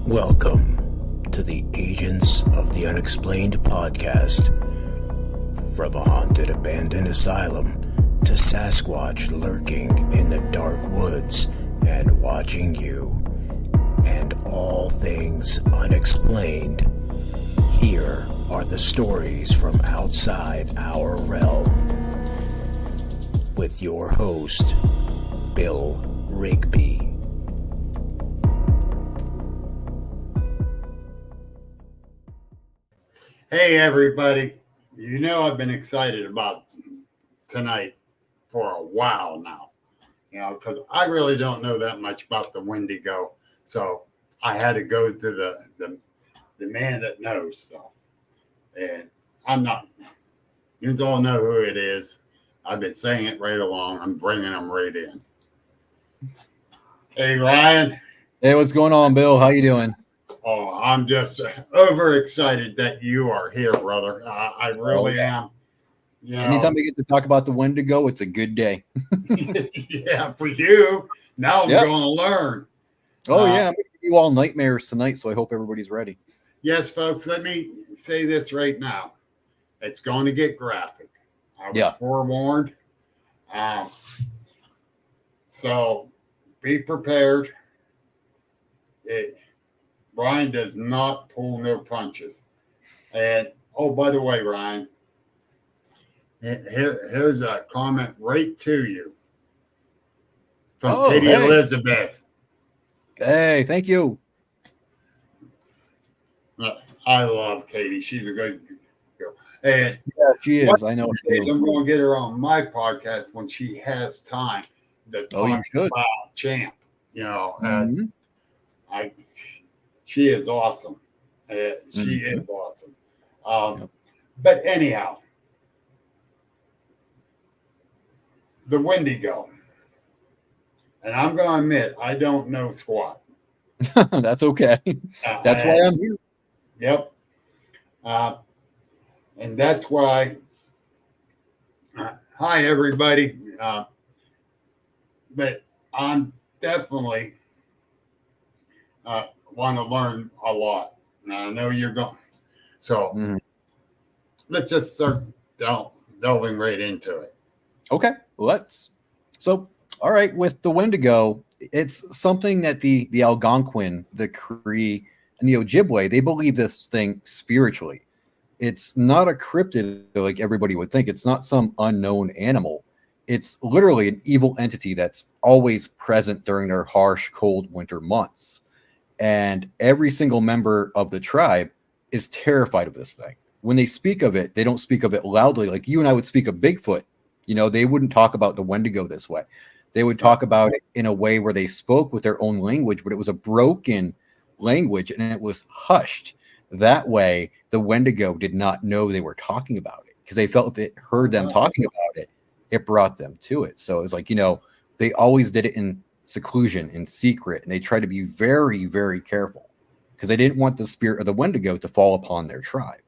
Welcome to the Agents of the Unexplained podcast. From a haunted abandoned asylum to Sasquatch lurking in the dark woods and watching you, and all things unexplained, here are the stories from outside our realm. With your host, Bill Rigby. Hey everybody, you know I've been excited about tonight for a while now, because I really don't know that much about the Wendigo, so I had to go to the man that knows stuff, and you all know who it is. I've been saying it right along. I'm bringing them right in. Hey Ryan. Hey, what's going on, Bill? How you doing? Oh, I'm just overexcited that you are here, brother. I really am. Anytime we get to talk about the Wendigo, it's a good day. Yeah, for you. Now I'm going to learn. Oh, yeah. I'm going to give you all nightmares tonight, so I hope everybody's ready. Yes, folks, let me say this right now. It's going to get graphic. I was forewarned. So be prepared. Ryan does not pull no punches. And, oh, by the way, Ryan, here's a comment right to you from Katie Elizabeth. Hey, thank you. I love Katie. She's a good girl. And yeah, she is. I know. I'm going to get her on my podcast when she has time to talk about Champ. She is awesome. She is awesome. But anyhow, the Wendigo. And I'm going to admit, I don't know squat. That's okay. That's why I'm here. Yep. And that's why, hi, everybody. But I'm definitely want to learn a lot. Now, I know you're going. So let's just start delving right into it. Okay, let's. So, all right, with the Wendigo, it's something that the Algonquin, the Cree, and the Ojibwe, they believe this thing spiritually. It's not a cryptid like everybody would think. It's not some unknown animal. It's literally an evil entity that's always present during their harsh, cold winter months. And every single member of the tribe is terrified of this thing. When they speak of it, they don't speak of it loudly like you and I would speak of Bigfoot. They wouldn't talk about the Wendigo this way. They would talk about it in a way where they spoke with their own language, but it was a broken language and it was hushed. That way, the Wendigo did not know they were talking about it because they felt if it heard them talking about it, it brought them to it. So it was like, they always did it in seclusion, in secret, and they tried to be very, very careful because they didn't want the spirit of the Wendigo to fall upon their tribe.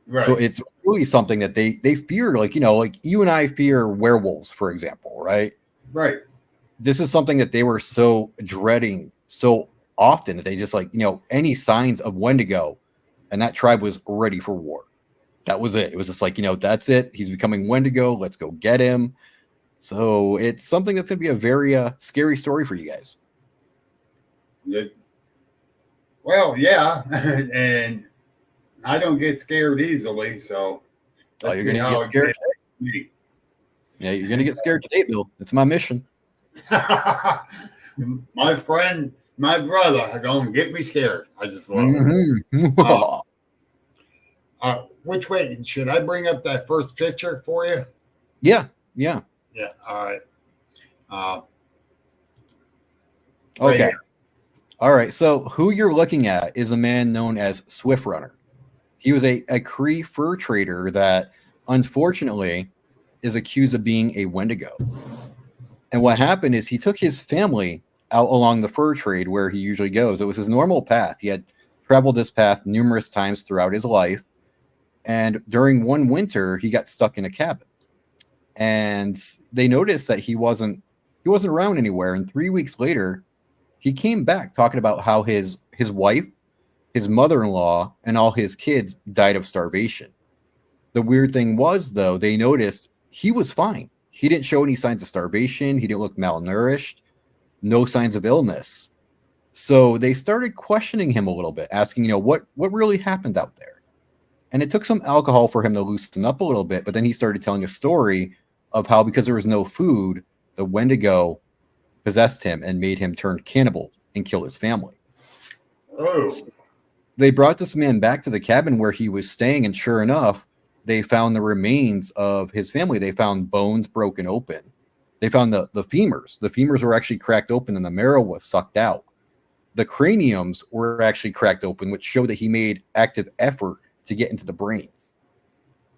Right. So it's really something that they fear, like you and I fear werewolves, for example, right? Right. This is something that they were so dreading so often that they just any signs of Wendigo, and that tribe was ready for war. That was it. It was just like, that's it. He's becoming Wendigo. Let's go get him. So it's something that's going to be a very scary story for you guys. Yeah. Well, yeah. And I don't get scared easily. So you're going to get scared today. Yeah, you're going to get scared today, Bill. It's my mission. My friend, my brother are going to get me scared. I just love it. Which way? Should I bring up that first picture for you? Yeah. Yeah. All right. Okay. Right. All right. So who you're looking at is a man known as Swift Runner. He was a Cree fur trader that, unfortunately, is accused of being a Wendigo. And what happened is he took his family out along the fur trade where he usually goes. It was his normal path. He had traveled this path numerous times throughout his life. And during one winter, he got stuck in a cabin. And they noticed that he wasn't around anywhere. And 3 weeks later, he came back talking about how his his wife, his mother-in-law, and all his kids died of starvation. The weird thing was, though, they noticed he was fine. He didn't show any signs of starvation. He didn't look malnourished, no signs of illness. So they started questioning him a little bit, asking, what really happened out there? And it took some alcohol for him to loosen up a little bit, but then he started telling a story of how, because there was no food, the Wendigo possessed him and made him turn cannibal and kill his family. Oh. They brought this man back to the cabin where he was staying, and sure enough, they found the remains of his family. They found bones broken open. They found the femurs. The femurs were actually cracked open and the marrow was sucked out. The craniums were actually cracked open, which showed that he made active effort to get into the brains.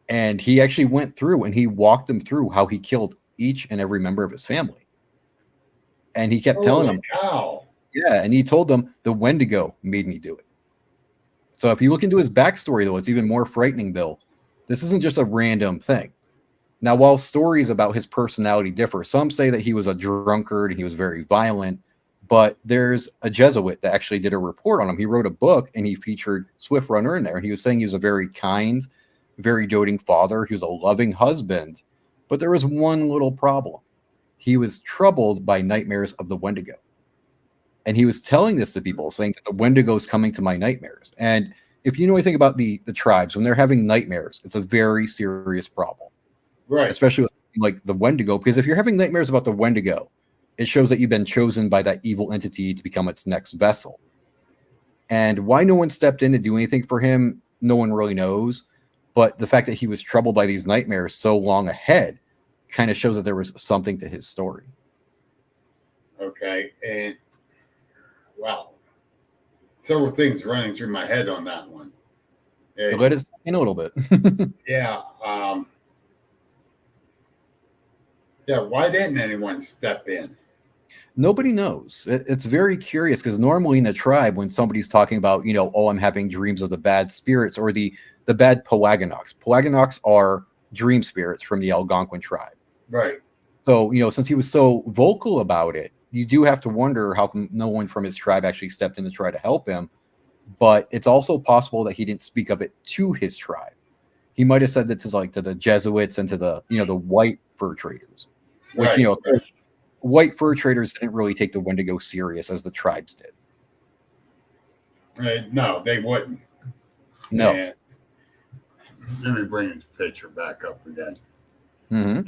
And he actually went through and he walked them through how he killed each and every member of his family. And he kept telling them, cow. Yeah, and he told them, the Wendigo made me do it. So if you look into his backstory, though, it's even more frightening, Bill. This isn't just a random thing. Now, while stories about his personality differ, some say that he was a drunkard and he was very violent, but there's a Jesuit that actually did a report on him. He wrote a book and he featured Swift Runner in there, and he was saying he was a very kind, very doting father. He was a loving husband, but there was one little problem. He was troubled by nightmares of the Wendigo. And he was telling this to people, saying that the Wendigo is coming to my nightmares. And if you know anything about the tribes, when they're having nightmares, it's a very serious problem. Right. Especially with like the Wendigo, because if you're having nightmares about the Wendigo, it shows that you've been chosen by that evil entity to become its next vessel. And why no one stepped in to do anything for him, no one really knows. But the fact that he was troubled by these nightmares so long ahead kind of shows that there was something to his story. Okay. And wow. Several things running through my head on that one. So let it sink in a little bit. Yeah. Yeah. Why didn't anyone step in? Nobody knows. It's very curious because normally in the tribe, when somebody's talking about, I'm having dreams of the bad spirits or the bad Pelaganox. Pelaganox are dream spirits from the Algonquin tribe. Right. So, since he was so vocal about it, you do have to wonder how come no one from his tribe actually stepped in to try to help him. But it's also possible that he didn't speak of it to his tribe. He might have said that to the Jesuits and to the white fur traders, which, Right. White fur traders didn't really take the Wendigo serious as the tribes did. No, they wouldn't. No. And let me bring his picture back up again. Mm-hmm.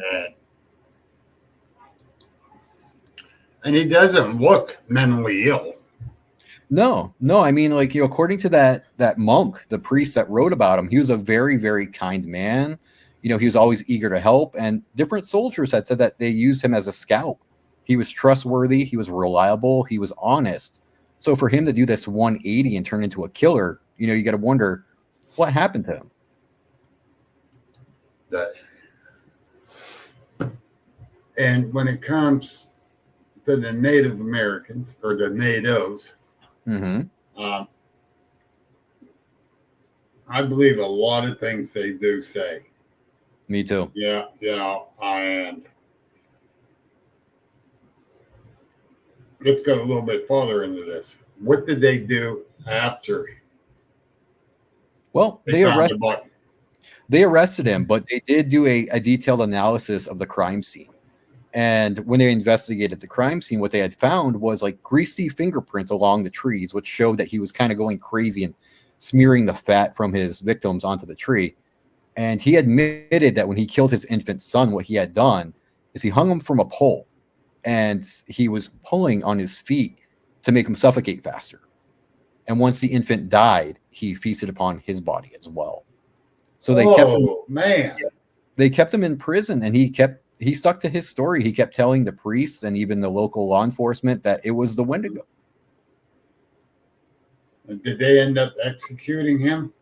And he doesn't look mentally ill. No. I mean, according to that monk, the priest that wrote about him, he was a very, very kind man. He was always eager to help. And different soldiers had said that they used him as a scout. He was trustworthy. He was reliable. He was honest. So for him to do this 180 and turn into a killer, you got to wonder what happened to him. And when it comes to the Native Americans or the natives, Mm-hmm. I believe a lot of things they do say. Me too. Yeah, and let's go a little bit farther into this. What did they do after? Well, they arrested him, but they did do a detailed analysis of the crime scene. And when they investigated the crime scene, what they had found was greasy fingerprints along the trees, which showed that he was kind of going crazy and smearing the fat from his victims onto the tree. And he admitted that when he killed his infant son, what he had done is he hung him from a pole and he was pulling on his feet to make him suffocate faster. And once the infant died, he feasted upon his body as well. So they kept him in prison, and he stuck to his story. He kept telling the priests and even the local law enforcement that it was the Wendigo. Did they end up executing him?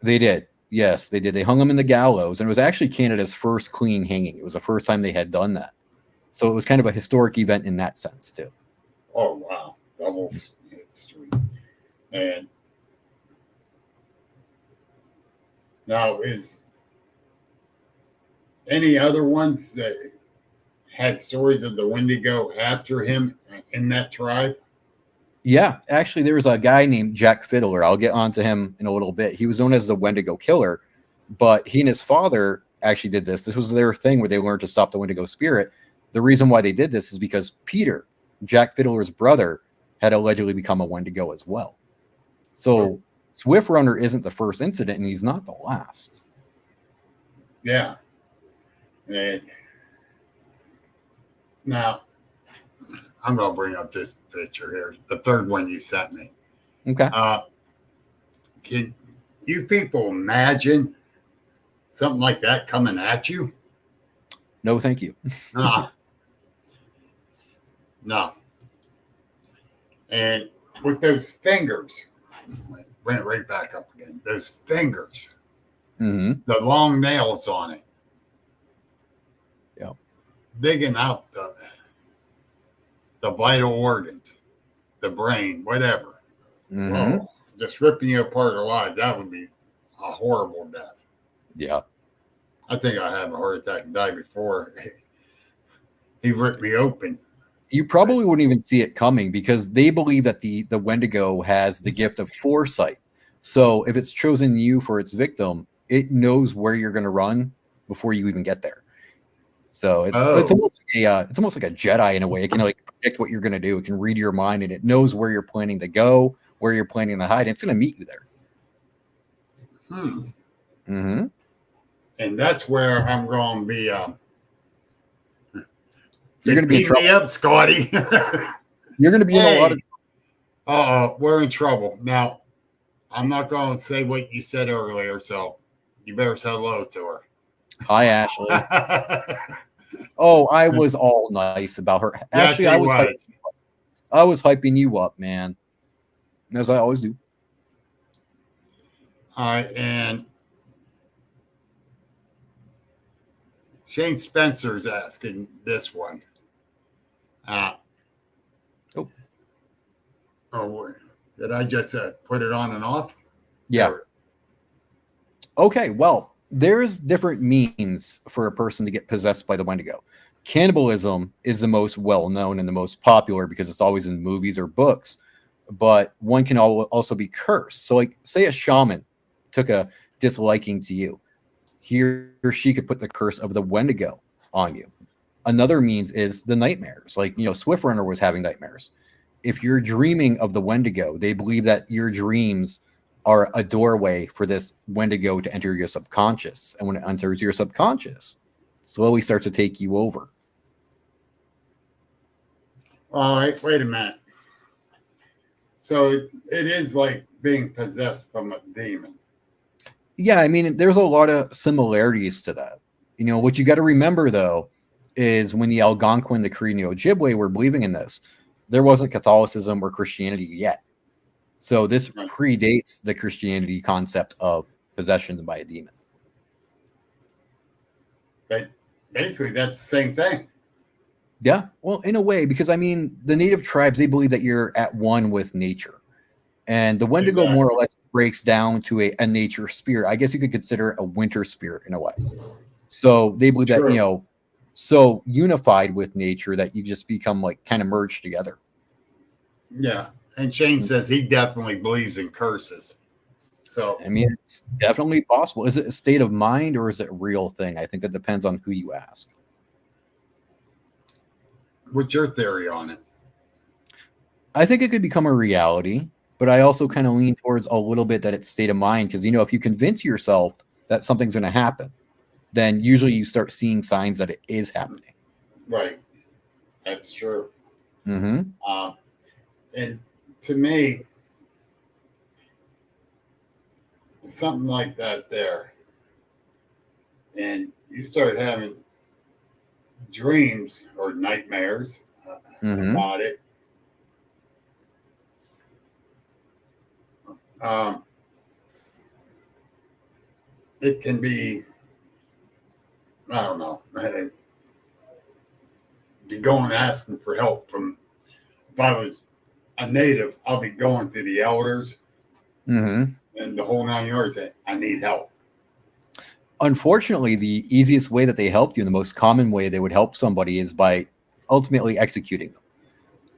They did. Yes, they did. They hung him in the gallows, and it was actually Canada's first clean hanging. It was the first time they had done that. So it was kind of a historic event in that sense, too. Oh, wow. Double history. And now, is any other ones that had stories of the Wendigo after him in that tribe? Yeah, actually, there was a guy named Jack Fiddler. I'll get onto him in a little bit. He was known as the Wendigo Killer, but he and his father actually did this. This was their thing where they learned to stop the Wendigo spirit. The reason why they did this is because Peter, Jack Fiddler's brother, had allegedly become a Wendigo as well. So Swift Runner isn't the first incident, and he's not the last. Yeah. And now, I'm going to bring up this picture here, the third one you sent me. Okay. Can you people imagine something like that coming at you? No, thank you. No. And with those fingers, bring it right back up again. Those fingers, Mm-hmm. the long nails on it. Yeah. Digging out the vital organs, the brain, whatever. Mm-hmm. Whoa, just ripping you apart alive. That would be a horrible death. Yeah. I think I have a heart attack and die before he ripped me open. You probably wouldn't even see it coming because they believe that the Wendigo has the gift of foresight. So if it's chosen you for its victim, it knows where you're going to run before you even get there. So it's almost like a Jedi in a way. It can like predict what you're going to do. It can read your mind, and it knows where you're planning to go, where you're planning to hide. And it's going to meet you there. Mm-hmm. And that's where I'm going to be. You're going to be beat me up, Scotty. You're going to be in a lot of. We're in trouble now. I'm not going to say what you said earlier, so you better say hello to her. Hi, Ashley. Oh, I was all nice about her. Actually, yes, I was hyping you up, man, as I always do. All right, and Shane Spencer's asking this one. Did I just put it on and off? Yeah. Okay, well, there's different means for a person to get possessed by the Wendigo. Cannibalism is the most well-known and the most popular because it's always in movies or books, but one can also be cursed. So like, say a shaman took a disliking to you. He or she could put the curse of the Wendigo on you. Another means is the nightmares. Like, Swift Runner was having nightmares. If you're dreaming of the Wendigo, they believe that your dreams are a doorway for this Wendigo to enter your subconscious. And when it enters your subconscious, it slowly starts to take you over. All right, wait a minute. So it is like being possessed from a demon. Yeah, I mean, there's a lot of similarities to that. What you got to remember, though, is when the Algonquin, the Cree, and the Ojibwe were believing in this, there wasn't Catholicism or Christianity yet. So this predates the Christianity concept of possession by a demon. But basically, that's the same thing. Yeah, well, in a way, because, the native tribes, they believe that you're at one with nature. And the Wendigo more or less breaks down to a nature spirit. I guess you could consider it a winter spirit in a way. So they believe that, so unified with nature that you just become like kind of merged together. Yeah. And Shane says he definitely believes in curses. So it's definitely possible. Is it a state of mind or is it a real thing? I think that depends on who you ask. What's your theory on it? I think it could become a reality, but I also kind of lean towards a little bit that it's state of mind because, if you convince yourself that something's going to happen, then usually you start seeing signs that it is happening. Right. That's true. Mm-hmm. And to me, something like that there, and you start having dreams or nightmares about it. It can be, I don't know, be going asking for help from, if I was a native, I'll be going to the elders and the whole 9 yards saying, I need help. Unfortunately, the easiest way that they helped you, and the most common way they would help somebody is by ultimately executing them.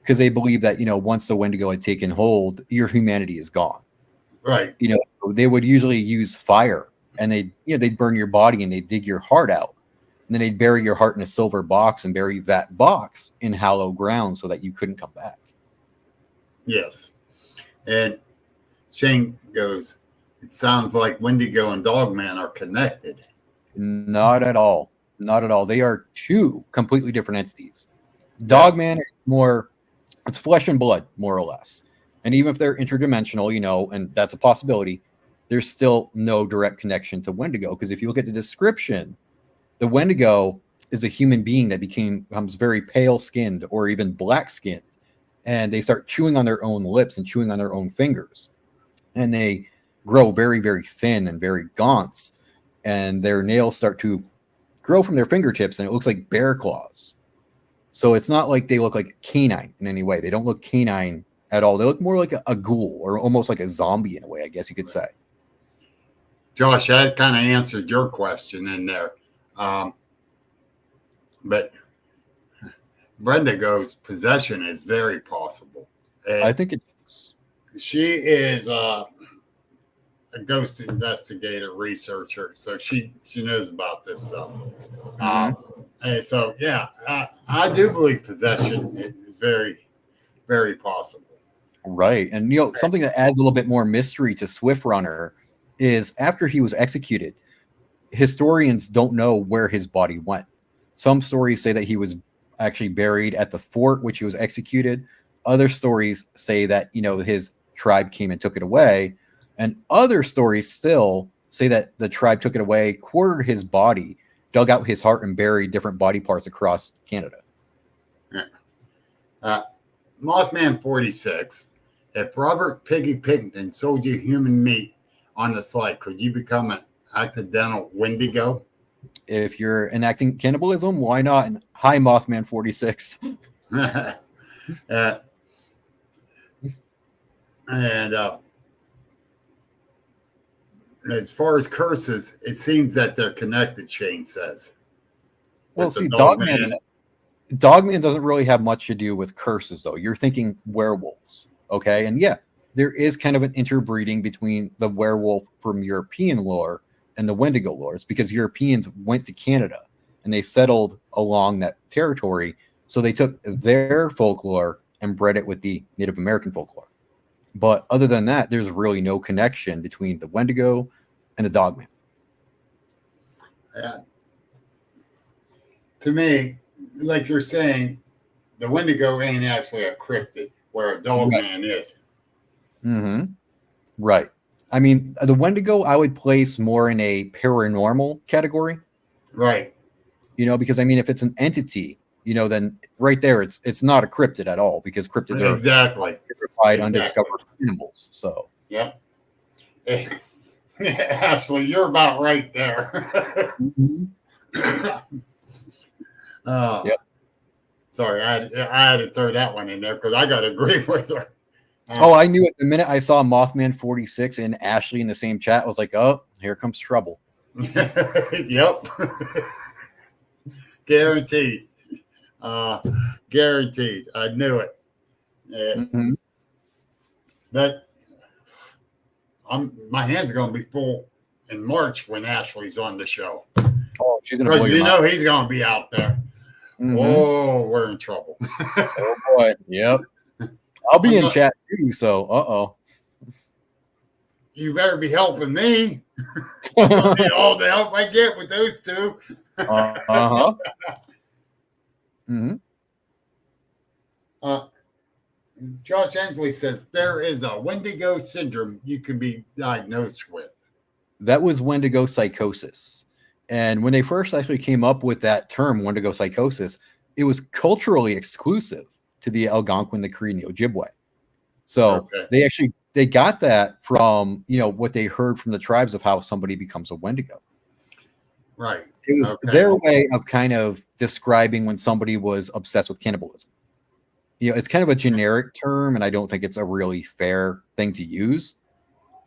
because they believe that, once the Wendigo had taken hold, your humanity is gone. Right. They would usually use fire, and they'd burn your body and they'd dig your heart out. And then they'd bury your heart in a silver box and bury that box in hallowed ground so that you couldn't come back. Yes. And Shane goes, it sounds like Wendigo and Dogman are connected. Not at all. Not at all. They are two completely different entities. Dogman is more, it's flesh and blood, more or less. And even if they're interdimensional, and that's a possibility, there's still no direct connection to Wendigo. Because if you look at the description, the Wendigo is a human being that becomes very pale skinned or even black skinned. And they start chewing on their own lips and chewing on their own fingers. And they grow very, very thin and very gaunt. And their nails start to grow from their fingertips, and it looks like bear claws. So it's not like they look like canine in any way. They don't look canine at all. They look more like a ghoul, or almost like a zombie in a way, I guess you could say. Josh, that kind of answered your question in there. But Brenda goes, possession is very possible. And I think it's... She is a ghost investigator, researcher, so she knows about this stuff. And so, yeah, I do believe possession is very, very possible. Right. And, something that adds a little bit more mystery to Swift Runner is after he was executed, historians don't know where his body went. Some stories say that he was actually buried at the fort which he was executed. Other stories say that, his tribe came and took it away. And other stories still say that the tribe took it away, quartered his body, dug out his heart, and buried different body parts across Canada. Yeah. Mothman 46. If Robert Piggy Pigton sold you human meat on the slide, could you become an accidental Wendigo? If you're enacting cannibalism, why not? And hi, Mothman 46. And as far as curses, it seems that they're connected, Shane says. Well, see, Dogman doesn't really have much to do with curses, though. You're thinking werewolves, okay? And yeah, there is kind of an interbreeding between the werewolf from European lore and the Wendigo lore. It's because Europeans went to Canada and they settled along that territory, so they took their folklore and bred it with the Native American folklore. But other than that, there's really no connection between the Wendigo and the Dogman. Yeah. To me, like you're saying, the Wendigo ain't actually a cryptid, where a Dogman is. Mm-hmm. Right. I mean, the Wendigo I would place more in a paranormal category. Right. Because I mean, if it's an entity, then right there, it's not a cryptid at all, because cryptids are purified, undiscovered animals. So yeah. Ashley, you're about right there. Yep. Sorry, I had to throw that one in there because I got to agree with her. I knew it the minute I saw Mothman 46 and Ashley in the same chat. I was like, oh, here comes trouble. Yep. Guaranteed. Guaranteed. I knew it. But my hands are going to be full in March when Ashley's on the show. Oh, she's going to blow your mind. He's going to be out there. Oh, we're in trouble. Oh boy. Yep. I'll be in chat too. So, you better be helping me. I need all the help I get with those two. Josh Hensley says there is a Wendigo syndrome you can be diagnosed with. That was Wendigo psychosis. And when they first actually came up with that term, Wendigo psychosis, it was culturally exclusive to the Algonquin, the Cree, and the Ojibwe. So they got that from, what they heard from the tribes of how somebody becomes a Wendigo. Right. It was their way of kind of describing when somebody was obsessed with cannibalism. It's kind of a generic term, and I don't think it's a really fair thing to use.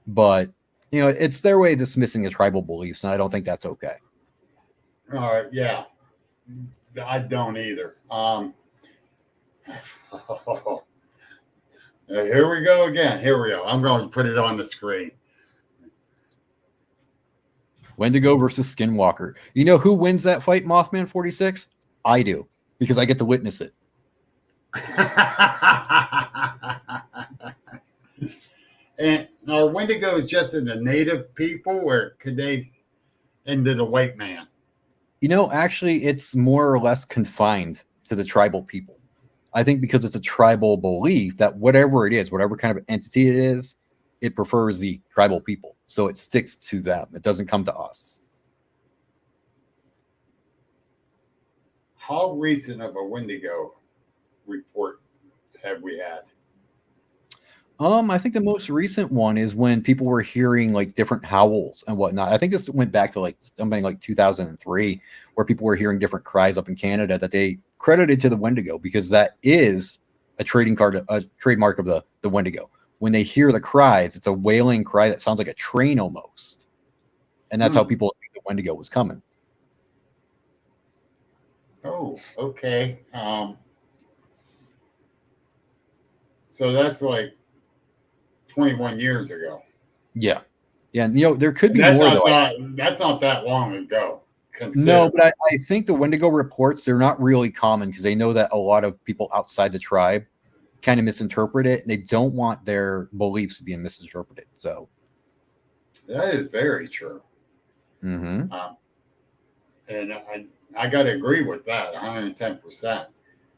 But, it's their way of dismissing the tribal beliefs, and I don't think that's okay. Yeah. I don't either. Oh, here we go again. Here we go. I'm going to put it on the screen. Wendigo versus Skinwalker. You know who wins that fight, Mothman 46? I do, because I get to witness it. And are Wendigos just in the native people, or could they into the white man? You know, actually, it's more or less confined to the tribal people. I think because it's a tribal belief that whatever it is, whatever kind of entity it is, it prefers the tribal people. So it sticks to them. It doesn't come to us. How recent of a Wendigo report have we had? I think the most recent one is when people were hearing like different howls and whatnot. I think this went back to like something like 2003, where people were hearing different cries up in Canada that they credited to the Wendigo, because that is a trademark of the Wendigo. When they hear the cries, it's a wailing cry that sounds like a train almost, and that's how people think the Wendigo was coming. Oh, okay. So that's like 21 years ago. Yeah. And you know, there could be that's more that's not that long ago. No, but I think the Wendigo reports, they're not really common because they know that a lot of people outside the tribe kind of misinterpret it, and they don't want their beliefs being misinterpreted. So that is very true. Mm-hmm. And I got to agree with that 110%.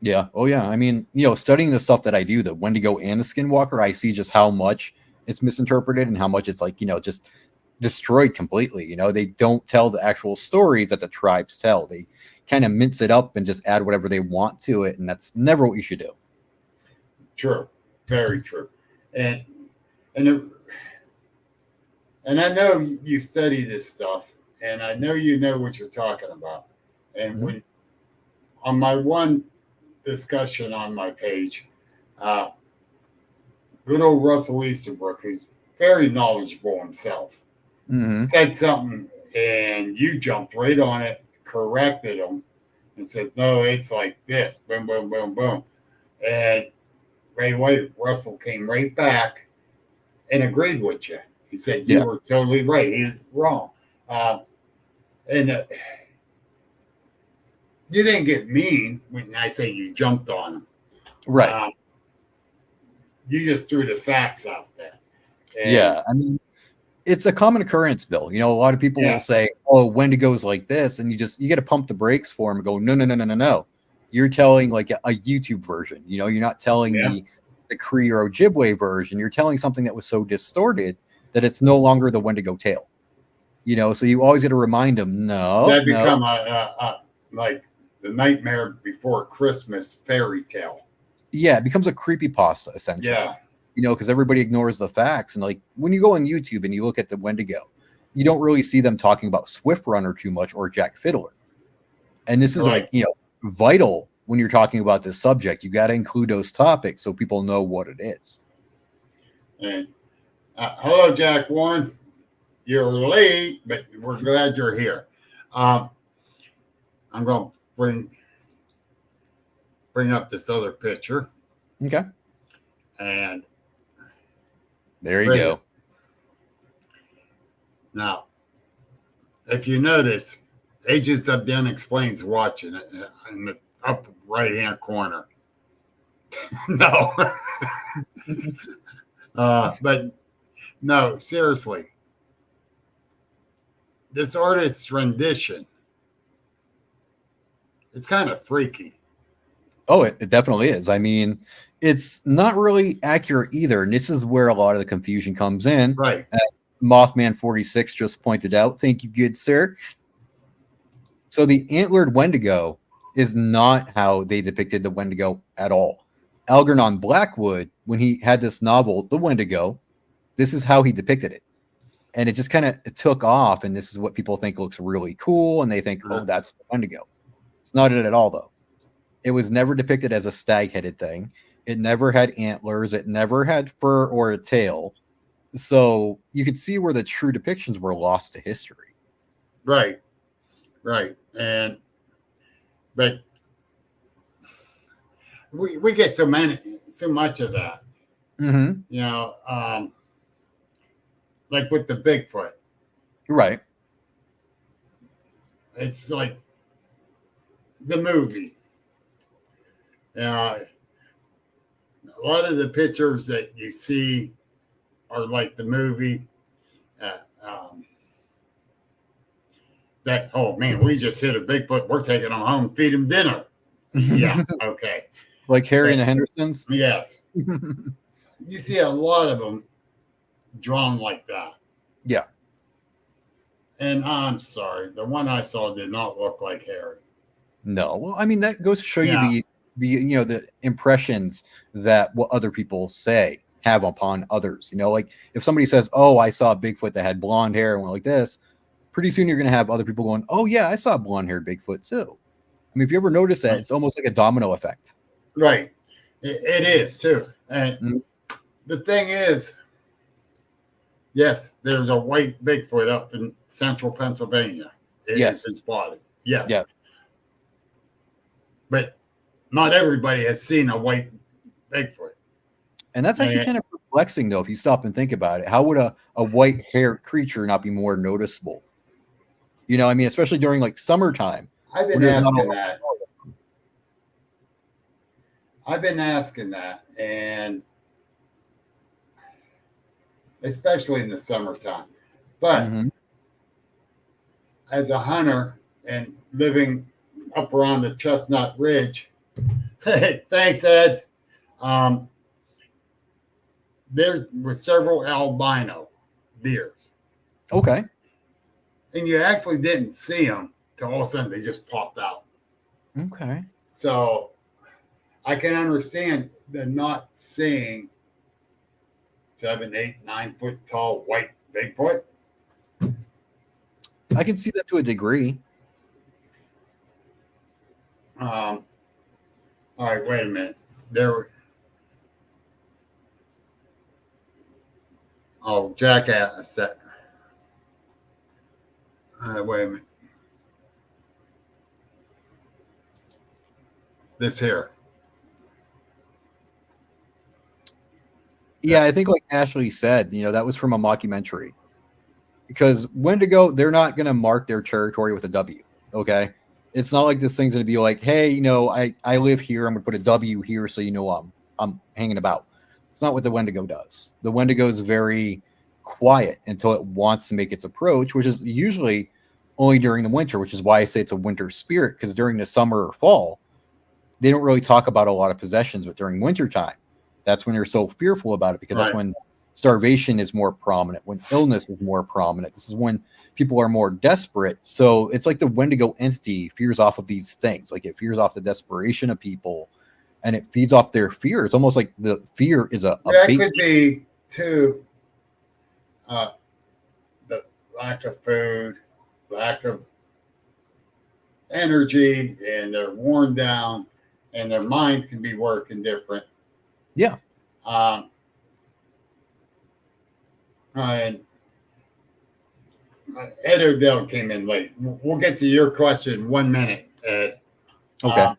Yeah. Oh, yeah. I mean, you know, studying the stuff that I do, the Wendigo and the Skinwalker, I see just how much it's misinterpreted and how much it's like, you know, just destroyed completely. You know, they don't tell the actual stories that the tribes tell. They kind of mince it up and just add whatever they want to it. And that's never what you should do. True. Very true. And I know you study this stuff, and I know you know what you're talking about. And when on my one discussion on my page, good old Russell Easterbrook, who's very knowledgeable himself, said something, and you jumped right on it, corrected him, and said, "No, it's like this." Boom, boom, boom, boom, and right away, Russell came right back and agreed with you. He said you were totally right. He was wrong. And you didn't get mean when I say you jumped on him. Right. You just threw the facts out there. And I mean, it's a common occurrence, Bill. You know, a lot of people will say, "Oh, Wendigo's like this," and you got to pump the brakes for them and go, "No. You're telling like a YouTube version. You know, you're not telling the Cree or Ojibwe version. You're telling something that was so distorted that it's no longer the Wendigo tale." You know, so you always got to remind them, that become a like the Nightmare Before Christmas fairy tale. Yeah, it becomes a creepypasta essentially. Yeah. You know, because everybody ignores the facts. And like when you go on YouTube and you look at the Wendigo, you don't really see them talking about Swift Runner too much or Jack Fiddler. And this is like, you know, vital when you're talking about this subject. You got to include those topics so people know what it is. And hello, Jack Warren. You're late, but we're glad you're here. I'm going to bring up this other picture. Okay. And there you go. Now, if you notice, Agents of Den Explains watching it in the upper right-hand corner. No. But no, seriously. This artist's rendition, it's kind of freaky. Oh, it definitely is. I mean, it's not really accurate either. And this is where a lot of the confusion comes in. Right. Mothman 46 just pointed out. Thank you, good sir. So the antlered Wendigo is not how they depicted the Wendigo at all. Algernon Blackwood, when he had this novel, The Wendigo, this is how he depicted it. And it just kind of took off. And this is what people think looks really cool. And they think, oh, that's the Wendigo. It's not it at all, though. It was never depicted as a stag-headed thing. It never had antlers. It never had fur or a tail. So you could see where the true depictions were lost to history. Right. But we get so much of that. Mm-hmm. You know, like with the Bigfoot, Right. it's like the movie. A lot of the pictures that you see are like the movie. Uh, um, that, oh man, we just hit a Bigfoot. We're taking him home, feed him dinner. Yeah, okay. Like Harry and the Hendersons. Yes. You see a lot of them drawn like that. Yeah. And I'm sorry, the one I saw did not look like Harry. No. Well, I mean, that goes to show Yeah. you the impressions that what other people say have upon others. Like if somebody says, "Oh, I saw a Bigfoot that had blonde hair and went like this," pretty soon you're going to have other people going, "Oh yeah, I saw a blonde haired Bigfoot too." I mean, if you ever notice that, it's almost like a domino effect. Right. It is too. And Mm-hmm. the thing is, yes, there's a white Bigfoot up in central Pennsylvania. It Yes. has been spotted. Yes. Yeah. But not everybody has seen a white Bigfoot. And that's actually kind of perplexing, though, if you stop and think about it. How would a white-haired creature not be more noticeable? I mean, especially during like summertime. I've been asking that, and especially in the summertime. But as a hunter and living up around the Chestnut Ridge, thanks, Ed. There were several albino deers. Okay. And you actually didn't see them till all of a sudden they just popped out. Okay. So I can understand the not seeing 7, 8, 9 foot tall white Bigfoot. I can see that to a degree. All right, wait a minute. Jackass that. Wait a minute. This here. Yeah, I think like Ashley said, that was from a mockumentary. Because Wendigo, they're not going to mark their territory with a W, okay? It's not like this thing's going to be like, hey, I live here. I'm going to put a W here so I'm hanging about. It's not what the Wendigo does. The Wendigo is very quiet until it wants to make its approach, which is usually only during the winter, which is why I say it's a winter spirit, because during the summer or fall, they don't really talk about a lot of possessions, but during wintertime, that's when they're so fearful about it, because that's when starvation is more prominent, when illness is more prominent. This is when people are more desperate. So it's like the Wendigo entity fears off of these things. Like it fears off the desperation of people, and it feeds off their fear. It's almost like the fear is a that bait. Could be too the lack of food, lack of energy, and they're worn down, and their minds can be working different. Yeah. And Ed Odell came in late. We'll get to your question in 1 minute, Ed. Okay.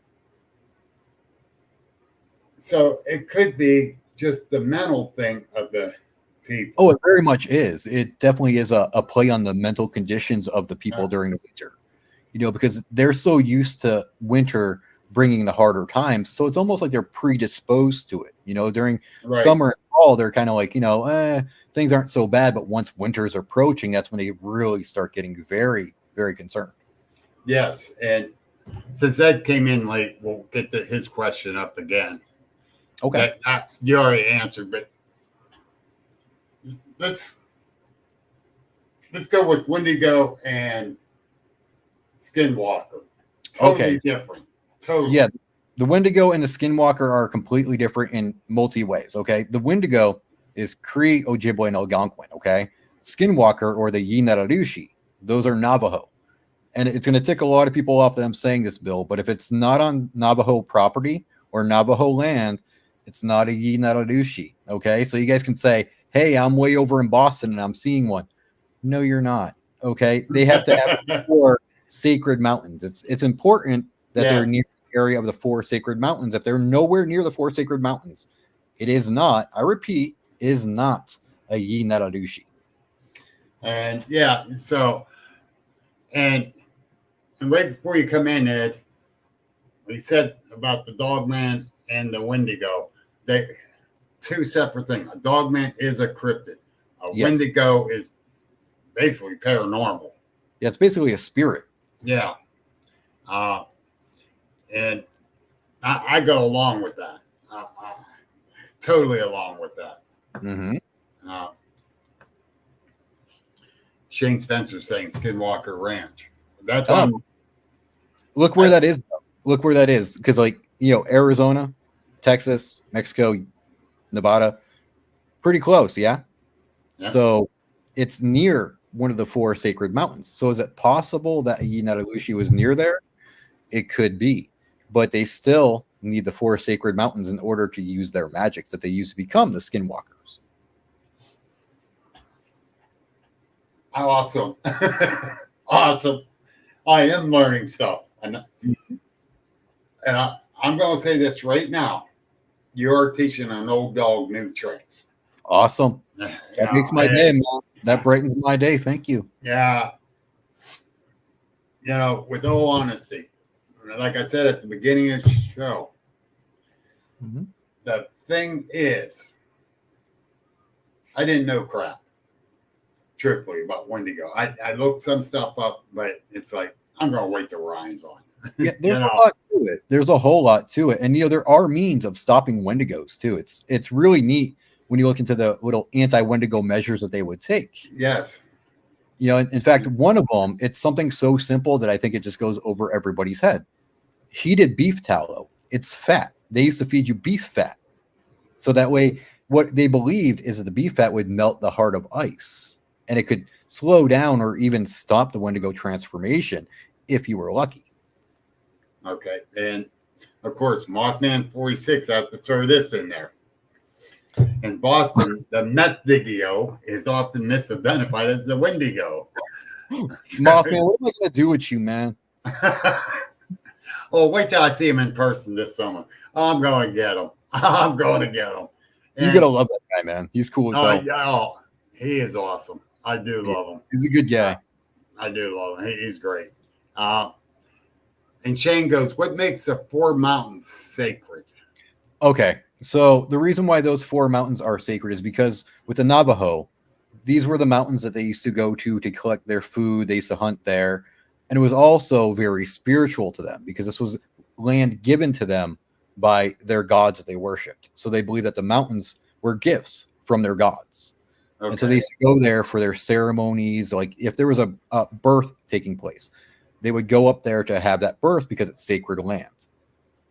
So it could be just the mental thing of the people. Oh, it very much is. It definitely is a play on the mental conditions of the people during the winter, because they're so used to winter bringing the harder times. So it's almost like they're predisposed to it. During summer and fall, they're kind of like, things aren't so bad. But once winter's approaching, that's when they really start getting very, very concerned. Yes. And since Ed came in late, we'll get to his question up again. Okay. You already answered, but let's go with Wendigo and Skinwalker. Totally different. Totally. Yeah. The Wendigo and the Skinwalker are completely different in multi ways. Okay. The Wendigo is Cree, Ojibwe, and Algonquin. Okay. Skinwalker, or the Yinaradushi, those are Navajo. And it's going to tick a lot of people off that I'm saying this, Bill, but if it's not on Navajo property or Navajo land, it's not a Yinaradushi. Okay. So you guys can say, hey, I'm way over in Boston and I'm seeing one. No, you're not. Okay. They have to have 4 sacred mountains. It's important that they're near the area of the four sacred mountains. If they're nowhere near the four sacred mountains, it is not, I repeat, is not a Yi Nararushi. And yeah, so and right before you come in, Ed, we said about the Dogman and the Wendigo. They two separate things. A Dogman is a cryptid. A Wendigo is basically paranormal. Yeah, it's basically a spirit. Yeah. And I go along with that. Totally along with that. Mm-hmm. Shane Spencer saying Skinwalker Ranch. That's on. Look where that is. Look where that is. Because, like, Arizona, Texas, Mexico, Nevada, pretty close. Yeah. So it's near one of the four sacred mountains. So is it possible that Yi Nararushi was near there? It could be. But they still need the four sacred mountains in order to use their magics that they use to become the Skinwalkers. Awesome. Awesome. I am learning stuff. And I'm going to say this right now. You're teaching an old dog new tricks. Awesome. That makes my day, man. That brightens my day. Thank you. Yeah. With all honesty, like I said at the beginning of the show, the thing is, I didn't know crap, truthfully, about Wendigo. I looked some stuff up, but it's like, I'm going to wait till Ryan's on. Yeah, there's a lot to it. There's a whole lot to it. And, there are means of stopping Wendigos, too. It's really neat when you look into the little anti-Wendigo measures that they would take. Yes. In fact, one of them, it's something so simple that I think it just goes over everybody's head. Heated beef tallow. It's fat. They used to feed you beef fat. So that way, what they believed is that the beef fat would melt the heart of ice. And it could slow down or even stop the Wendigo transformation if you were lucky. Okay. And, of course, Mothman 46, I have to throw this in there. In Boston, the Methdigo is often misidentified as the Wendigo. Mothman, what am I going to do with you, man? Oh, wait till I see him in person this summer. I'm going to get him. I'm going to get him. You're going to love that guy, man. He's cool as hell. He is awesome. I do love him. He's a good guy. I do love him. He's great. And Shane goes, what makes the four mountains sacred? Okay. So the reason why those four mountains are sacred is because with the Navajo, these were the mountains that they used to go to collect their food. They used to hunt there. And it was also very spiritual to them because this was land given to them by their gods that they worshipped. So they believed that the mountains were gifts from their gods. Okay. And so they used to go there for their ceremonies. Like if there was a birth taking place, they would go up there to have that birth because it's sacred land.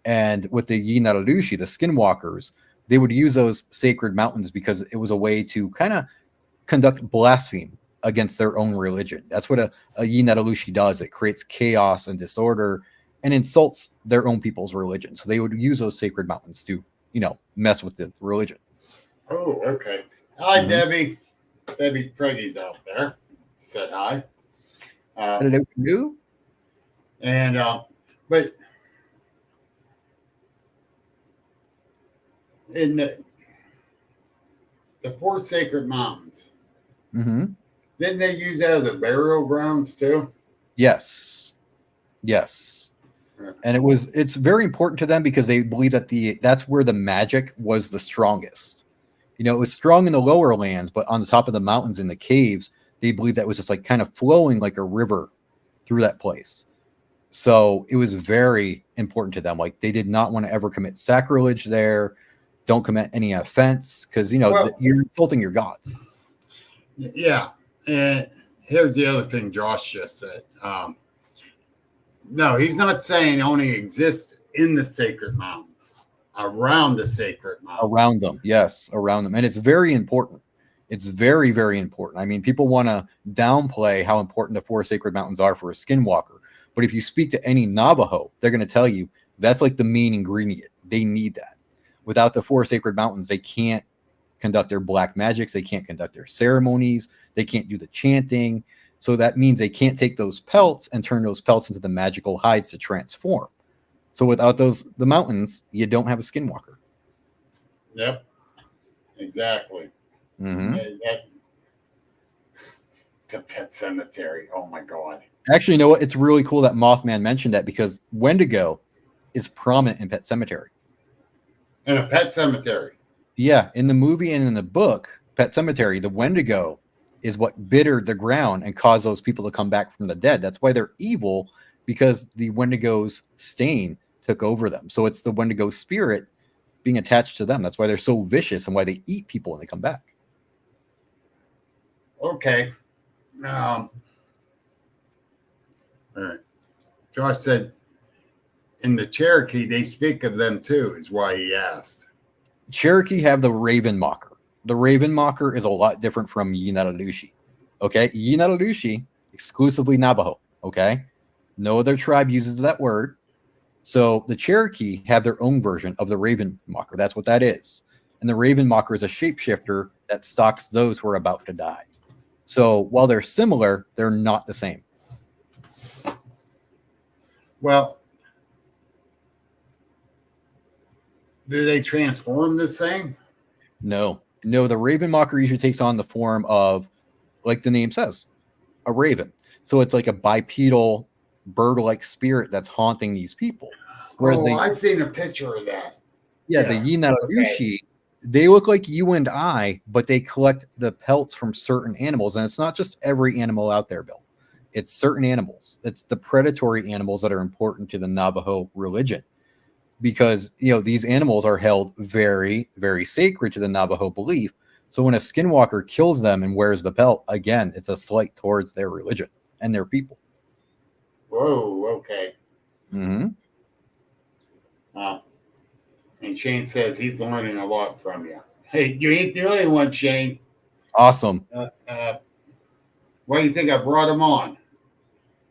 And with the Yi Nararushi, the Skinwalkers, they would use those sacred mountains because it was a way to kind of conduct blaspheme against their own religion. That's what a Yi Nararushi does. It creates chaos and disorder and insults their own people's religion. So they would use those sacred mountains to, mess with the religion. Oh, okay. Hi, Debbie. Debbie Preggy's out there. Said hi. Hello. And, but in the four sacred mountains, didn't they use that as a burial grounds too? Yes. And it's very important to them because they believe that that's where the magic was the strongest. It was strong in the lower lands, but on the top of the mountains in the caves, they believed that was just like kind of flowing like a river through that place. So it was very important to them. Like they did not want to ever commit sacrilege there. Don't commit any offense because, you're insulting your gods. Yeah. And here's the other thing Josh just said. No, he's not saying only exists in the sacred mountains, around the sacred mountains. Around them. Yes, around them. And it's very important. It's very, very important. I mean, people want to downplay how important the four sacred mountains are for a skinwalker. But if you speak to any Navajo, they're going to tell you that's like the main ingredient. They need that. Without the four sacred mountains, they can't conduct their black magics. They can't conduct their ceremonies. They can't do the chanting. So that means they can't take those pelts and turn those pelts into the magical hides to transform. So without the mountains, you don't have a skinwalker. Yep. Exactly. Mm-hmm. The Pet Cemetery. Oh my God. Actually, you know what? It's really cool that Mothman mentioned that because Wendigo is prominent in Pet Cemetery. In a Pet Cemetery. Yeah, in the movie and in the book, Pet Cemetery, the Wendigo is what bittered the ground and caused those people to come back from the dead. That's why they're evil, because the Wendigo's stain took over them. So it's the Wendigo spirit being attached to them. That's why they're so vicious and why they eat people when they come back. Okay. All right. Josh said in the Cherokee, they speak of them too, is why he asked. Cherokee have the Raven Mocker. The Raven Mocker is a lot different from Yinatalushi. Okay? Yinatalushi, exclusively Navajo. Okay? No other tribe uses that word. So the Cherokee have their own version of the Raven Mocker. That's what that is. And the Raven Mocker is a shapeshifter that stalks those who are about to die. So while they're similar, they're not the same. Well, do they transform the same? No. The Raven Mocker usually takes on the form of, like the name says, a raven. So it's like a bipedal bird-like spirit that's haunting these people. Whereas I've seen a picture of that. The Yinatalushi, they look like you and I, but they collect the pelts from certain animals. And it's not just every animal out there, Bill. It's certain animals. It's the predatory animals that are important to the Navajo religion. Because, these animals are held very, very sacred to the Navajo belief. So when a skinwalker kills them and wears the pelt, again, it's a slight towards their religion and their people. Whoa, okay. Mm-hmm. And Shane says he's learning a lot from you. Hey, you ain't the only one, Shane. Awesome. Why do you think I brought him on?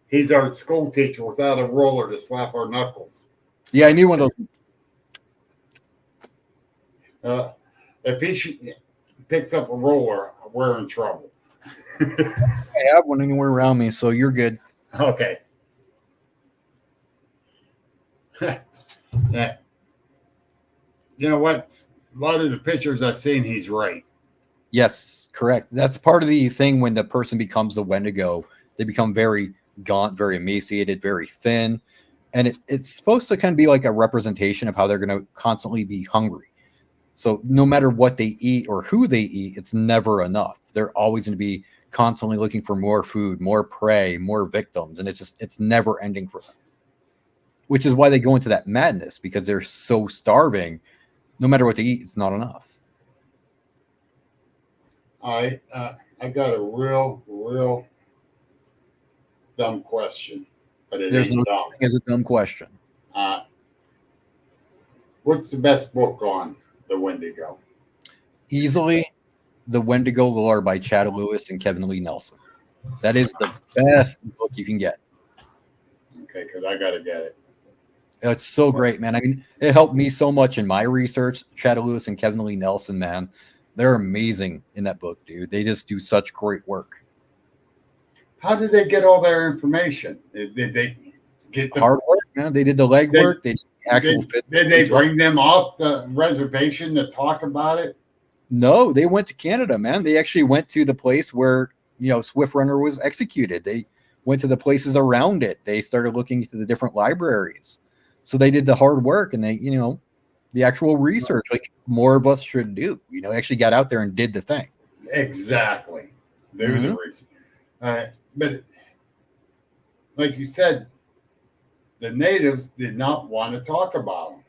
He's our school teacher without a roller to slap our knuckles. Yeah, I knew one of those. If he picks up a roller, we're in trouble. I have one anywhere around me, so you're good. Okay. Yeah. You know what? A lot of the pictures I've seen, he's right. Yes, correct. That's part of the thing when the person becomes the Wendigo. They become very gaunt, very emaciated, very thin. And it's supposed to kind of be like a representation of how they're going to constantly be hungry. So no matter what they eat or who they eat, it's never enough. They're always going to be constantly looking for more food, more prey, more victims. And it's never ending for them. Which is why they go into that madness, because they're so starving. No matter what they eat, it's not enough. I got a real dumb question, but There's no dumb. thing as a dumb question. What's the best book on the Wendigo? Easily, The Wendigo Lore by Chad Lewis and Kevin Lee Nelson. That is the best book you can get. Okay, because I got to get it. It's so great, man. I mean, it helped me so much in my research. Chad Lewis and Kevin Lee Nelson, man, they're amazing in that book, dude. They just do such great work. How did they get all their information? Did they get the hard work, man? They did the legwork. They did the actual did they bring them off the reservation to talk about it? No, they went to Canada, man. They actually went to the place where, Swift Runner was executed. They went to the places around it. They started looking into the different libraries. So they did the hard work and they, the actual research, like more of us should do, actually got out there and did the thing. Exactly. Do the research. But like you said, the natives did not want to talk about them.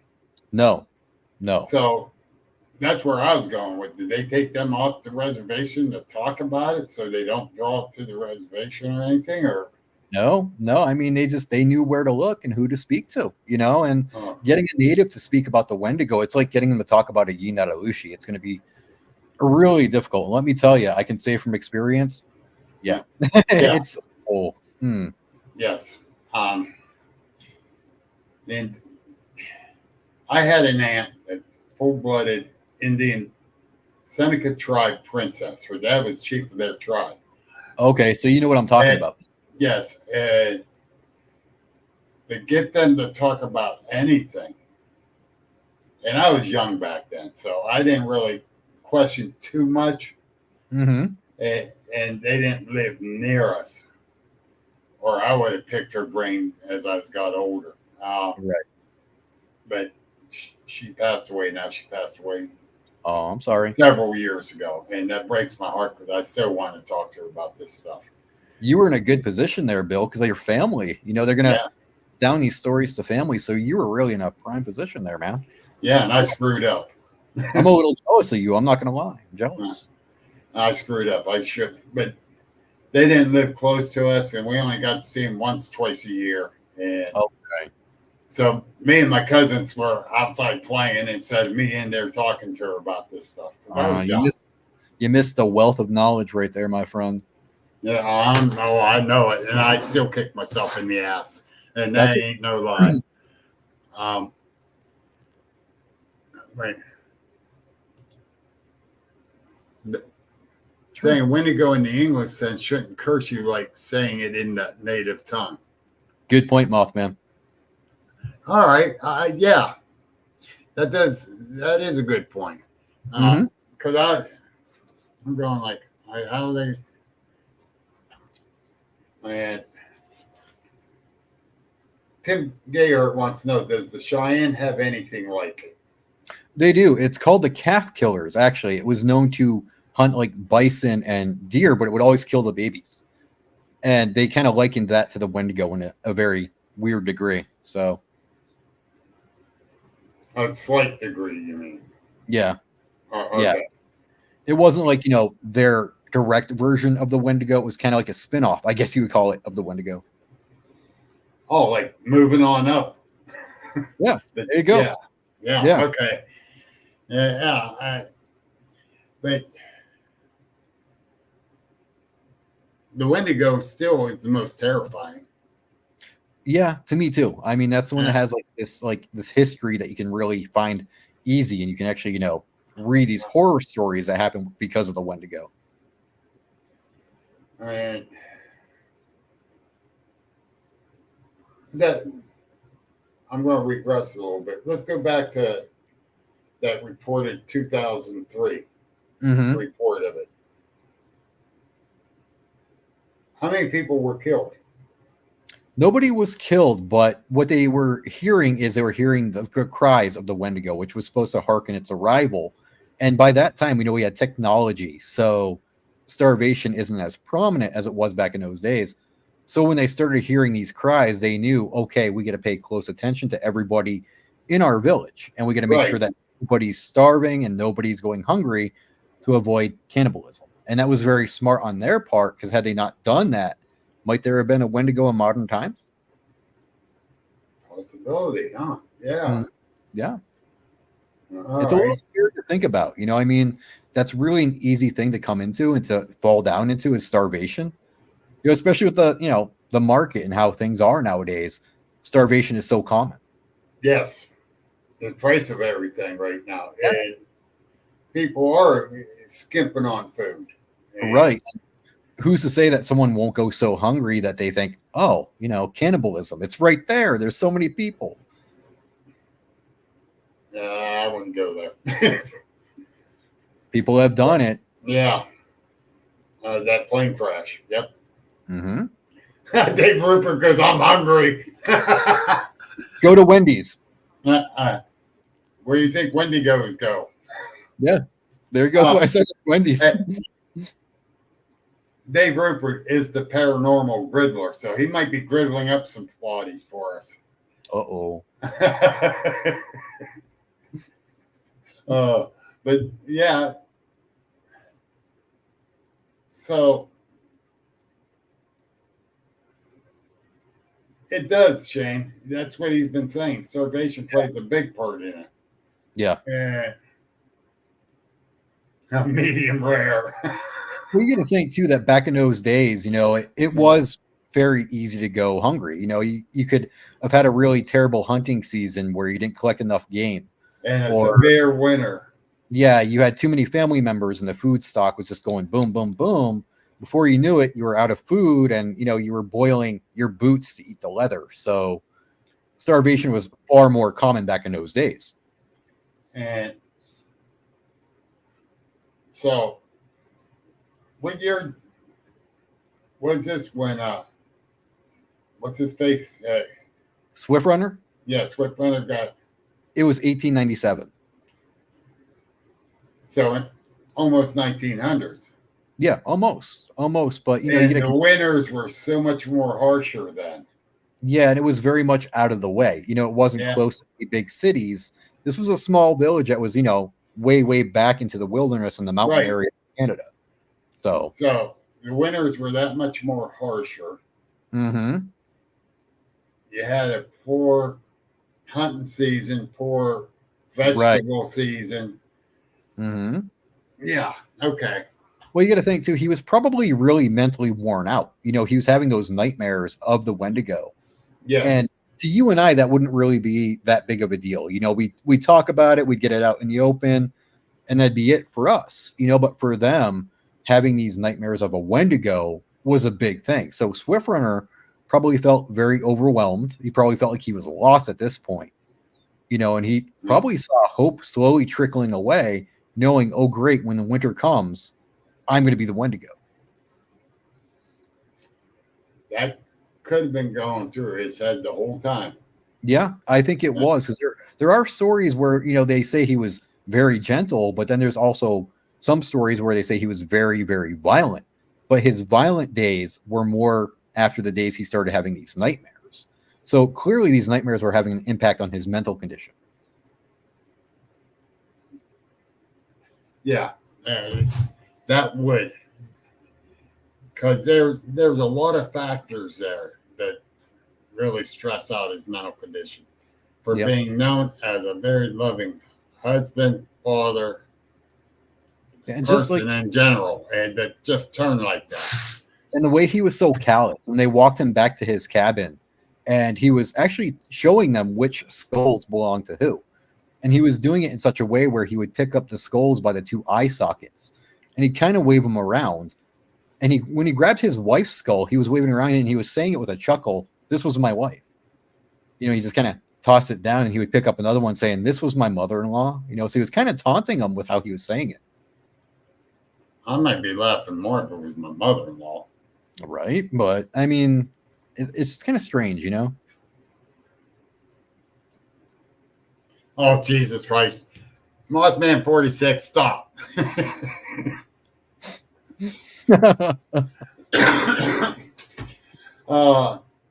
No. So that's where I was going with. Did they take them off the reservation to talk about it so they don't go up to the reservation or anything? Or No. I mean, they knew where to look and who to speak to, and getting a native to speak about the Wendigo, it's like getting them to talk about a Yinatalushi. It's going to be really difficult. Let me tell you, I can say from experience, yeah. It's Yes. And I had an aunt that's full-blooded Indian Seneca tribe princess. Her dad was chief of their tribe. Okay, so you know what I'm talking about. Yes. The to get them to talk about anything. And I was young back then, so I didn't really question too much. Mm-hmm. And they didn't live near us, or I would have picked her brain as I got older. Right. But she passed away now. She passed away Oh, I'm sorry. several years ago, and that breaks my heart because I so want to talk to her about this stuff. You were in a good position there, Bill, because of your family. You know, they're going to Yeah. down these stories to family, so you were really in a prime position there, man. Yeah, and I screwed up. I'm a little jealous of you. I'm not going to lie. I'm jealous. I screwed up. I should, but they didn't live close to us, and we only got to see them once, twice a year. And Okay. so me and my cousins were outside playing instead of me in there talking to her about this stuff. 'Cause I was young. You missed the wealth of knowledge right there, my friend. Yeah, I know it, and I still kick myself in the ass, and that ain't no lie. Wait. Saying Wendigo in the English sense shouldn't curse you like saying it in the native tongue. Good point, Mothman. All right, yeah, that is a good point. Because I'm going like, how do they? Man, Tim Gayert wants to know: does the Cheyenne have anything like it? They do. It's called the calf killers. Actually, it was known to hunt like bison and deer, but it would always kill the babies. And they kind of likened that to the Wendigo in a very weird degree. So, A slight degree, you mean? yeah. Okay. Yeah. It wasn't like, their direct version of the Wendigo. It was kind of like a spin-off, I guess you would call it, of the Wendigo. Oh, like moving on up. Yeah. There you go. Yeah. Okay. Yeah. But the Wendigo still is the most terrifying. Yeah, to me too. I mean, that's the one that has this history that you can really find easy, and you can actually, read these horror stories that happen because of the Wendigo. And that I'm going to regress a little bit. Let's go back to that reported 2003 report of it. How many people were killed? Nobody was killed, but what they were hearing is they were hearing the cries of the Wendigo, which was supposed to hearken its arrival. And by that time, we had technology, so starvation isn't as prominent as it was back in those days. So when they started hearing these cries, they knew, okay, we got to pay close attention to everybody in our village, and we got to make sure that nobody's starving and nobody's going hungry to avoid cannibalism. And that was very smart on their part, because had they not done that, might there have been a Wendigo in modern times? Possibility, huh? Yeah. Yeah. It's a little scary to think about. I mean, that's really an easy thing to come into and to fall down into is starvation. Especially with the market and how things are nowadays. Starvation is so common. Yes. The price of everything right now. Yeah. And people are skimping on food. Right. Who's to say that someone won't go so hungry that they think, oh, cannibalism, it's right there. There's so many people. I wouldn't go there. People have done it. Yeah. That plane crash. Yep. Mm-hmm. Dave Rupert goes, I'm hungry. Go to Wendy's. Where do you think Wendigos go? Yeah. There goes what I said. Wendy's. Dave Rupert is the paranormal griddler, so he might be griddling up some bodies for us. Uh-oh. But yeah. So it does, Shane. That's what he's been saying. Starvation plays a big part in it. Yeah. A medium rare. Well, you got to think too that back in those days, it was very easy to go hungry. You could have had a really terrible hunting season where you didn't collect enough game. And a severe winter. Yeah, you had too many family members and the food stock was just going boom, boom, boom. Before you knew it, you were out of food and, you were boiling your boots to eat the leather. So starvation was far more common back in those days. And so, what year was this when, what's his face? Swift Runner? Yeah, Swift Runner got. It was 1897. So, almost 1900s. Yeah, almost. But, you know, and the winters were so much more harsher then. Yeah, and it was very much out of the way. You know, it wasn't close to the big cities. This was a small village that was, you know, way back into the wilderness in the mountain area of Canada. So the winters were that much more harsher. Mm-hmm. You had a poor hunting season, poor vegetable season. Mm-hmm. Yeah. Okay. Well, you got to think too, he was probably really mentally worn out. You know, he was having those nightmares of the Wendigo. Yes. And to you and I, that wouldn't really be that big of a deal. You know, we talk about it, we'd get it out in the open, and that'd be it for us. You know, but for them, having these nightmares of a Wendigo was a big thing. So Swift Runner probably felt very overwhelmed. He probably felt like he was lost at this point. You know, and he probably saw hope slowly trickling away, knowing, oh, great, when the winter comes, I'm going to be the Wendigo. That could have been going through his head the whole time. Yeah, I think it was, because there are stories where, you know, they say he was very gentle, but then there's also some stories where they say he was very, very violent. But his violent days were more after the days he started having these nightmares. So clearly these nightmares were having an impact on his mental condition. Yeah, that would. Because there's a lot of factors there that really stress out his mental condition. For being known as a very loving husband, father, and person just in general, and that just turned like that. And the way he was so callous when they walked him back to his cabin, and he was actually showing them which skulls belonged to who. And he was doing it in such a way where he would pick up the skulls by the two eye sockets, and he'd kind of wave them around. And when he grabbed his wife's skull, he was waving around and he was saying it with a chuckle, "This was my wife." You know, he just kind of tossed it down and he would pick up another one saying, "This was my mother-in-law." You know, so he was kind of taunting them with how he was saying it. I might be laughing more if it was my mother-in-law. Right. But I mean, it's kind of strange, you know? Oh, Jesus Christ. Mothman 46, stop.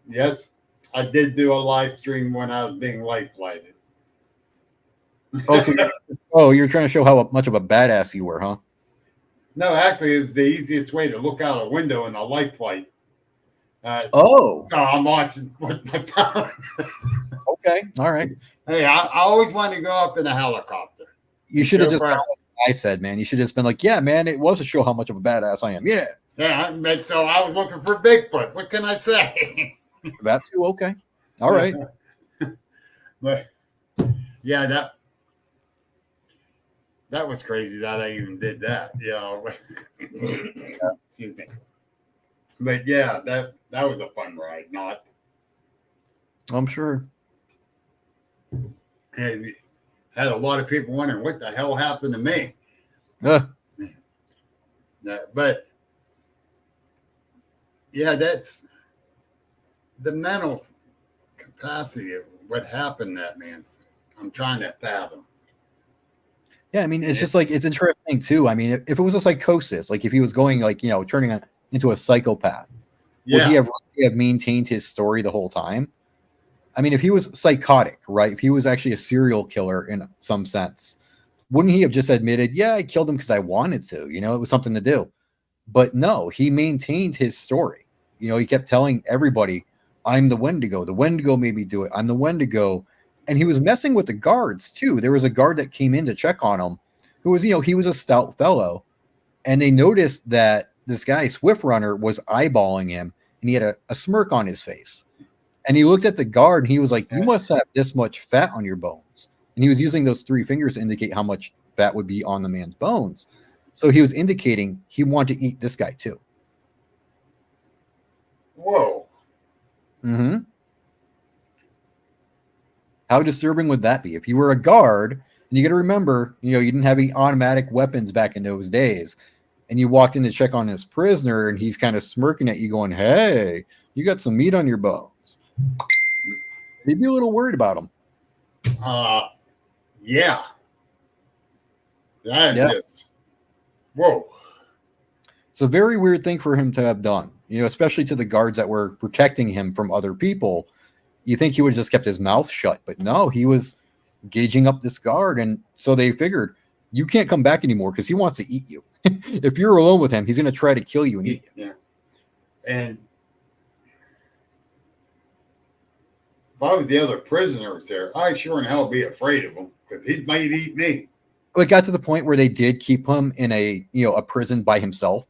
Yes, I did do a live stream when I was being life flighted. You're trying to show how much of a badass you were, huh? No, actually, it was the easiest way to look out a window in a life flight. So I'm watching with my phone. Okay, all right. Hey, I always wanted to go up in a helicopter. You should have just done what I said, man. You should have just been like, "Yeah, man, it was to show how much of a badass I am." Yeah. Yeah, so I was looking for Bigfoot. What can I say? That too. Okay. All right. But yeah, that was crazy that I even did that. You know. Excuse me. But yeah, that was a fun ride. Not. I'm sure. And had a lot of people wondering what the hell happened to me. But yeah, that's the mental capacity of what happened to that man. I'm trying to fathom. Yeah, I mean, it's just like, it's interesting too. I mean, if it was a psychosis, like if he was going like, you know, turning into a psychopath, would he have maintained his story the whole time? I mean, if he was psychotic, right? If he was actually a serial killer in some sense, wouldn't he have just admitted, "Yeah, I killed him because I wanted to, you know, it was something to do." But no, he maintained his story. You know, he kept telling everybody, "I'm the Wendigo. The Wendigo made me do it. I'm the Wendigo." And he was messing with the guards too. There was a guard that came in to check on him who was, you know, he was a stout fellow. And they noticed that this guy, Swift Runner, was eyeballing him and he had a smirk on his face. And he looked at the guard and he was like, "You must have this much fat on your bones." And he was using those three fingers to indicate how much fat would be on the man's bones. So he was indicating he wanted to eat this guy too. Whoa. Mm-hmm. How disturbing would that be? If you were a guard, and you got to remember, you didn't have any automatic weapons back in those days, and you walked in to check on this prisoner, and he's kind of smirking at you, going, "Hey, you got some meat on your bones." You'd be a little worried about him. Yeah. That is just, whoa. It's a very weird thing for him to have done, especially to the guards that were protecting him from other people. You think he would have just kept his mouth shut, but no, he was gauging up this guard. And so they figured, you can't come back anymore because he wants to eat you. If you're alone with him, he's going to try to kill you and eat you. Yeah. And if I was the other prisoners there, I sure in hell be afraid of him because he might eat me. It got to the point where they did keep him in a prison by himself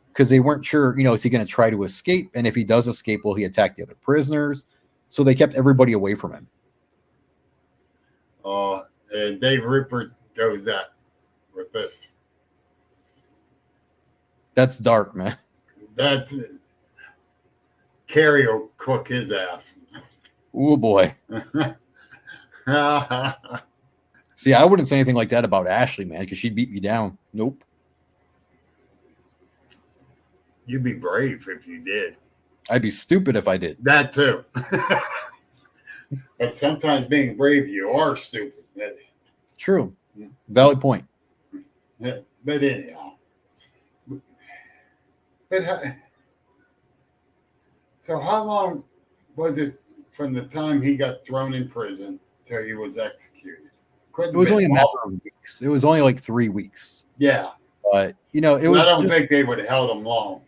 because they weren't sure, is he going to try to escape? And if he does escape, will he attack the other prisoners? So they kept everybody away from him. And Dave Rupert goes that with this. That's dark, man. That's Carrie will cook his ass. Oh boy. See, I wouldn't say anything like that about Ashley, man, because she'd beat me down. Nope. You'd be brave if you did. I'd be stupid if I did. That too. But sometimes being brave, you are stupid. True. Valid point. But anyhow. So how long was it from the time he got thrown in prison till he was executed? It was only a matter of weeks. It was only like 3 weeks. Yeah. But, it was. I don't think they would have held him long.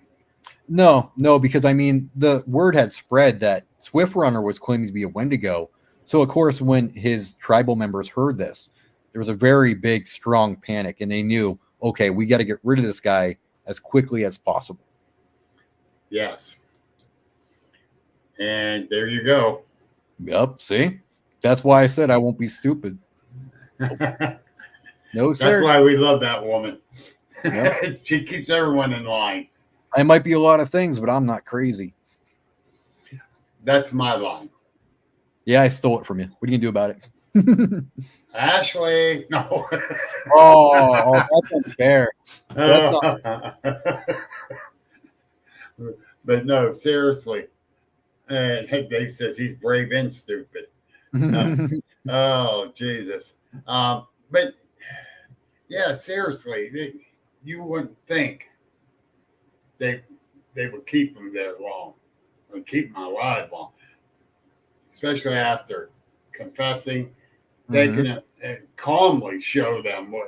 No, because the word had spread that Swift Runner was claiming to be a Wendigo. So, of course, when his tribal members heard this, there was a very big, strong panic, and they knew, okay, we got to get rid of this guy as quickly as possible. Yes. And there you go. Yep. See, that's why I said I won't be stupid. No, sir. That's why we love that woman. Yep. She keeps everyone in line. I might be a lot of things, but I'm not crazy. That's my line. Yeah, I stole it from you. What are you gonna do about it? Ashley, no. Oh, that's unfair. That's not... But no, seriously. And Dave says he's brave and stupid. Oh, Jesus. But yeah, seriously, you wouldn't think they would keep him there long, or keep him alive long, especially after confessing. They can calmly show them who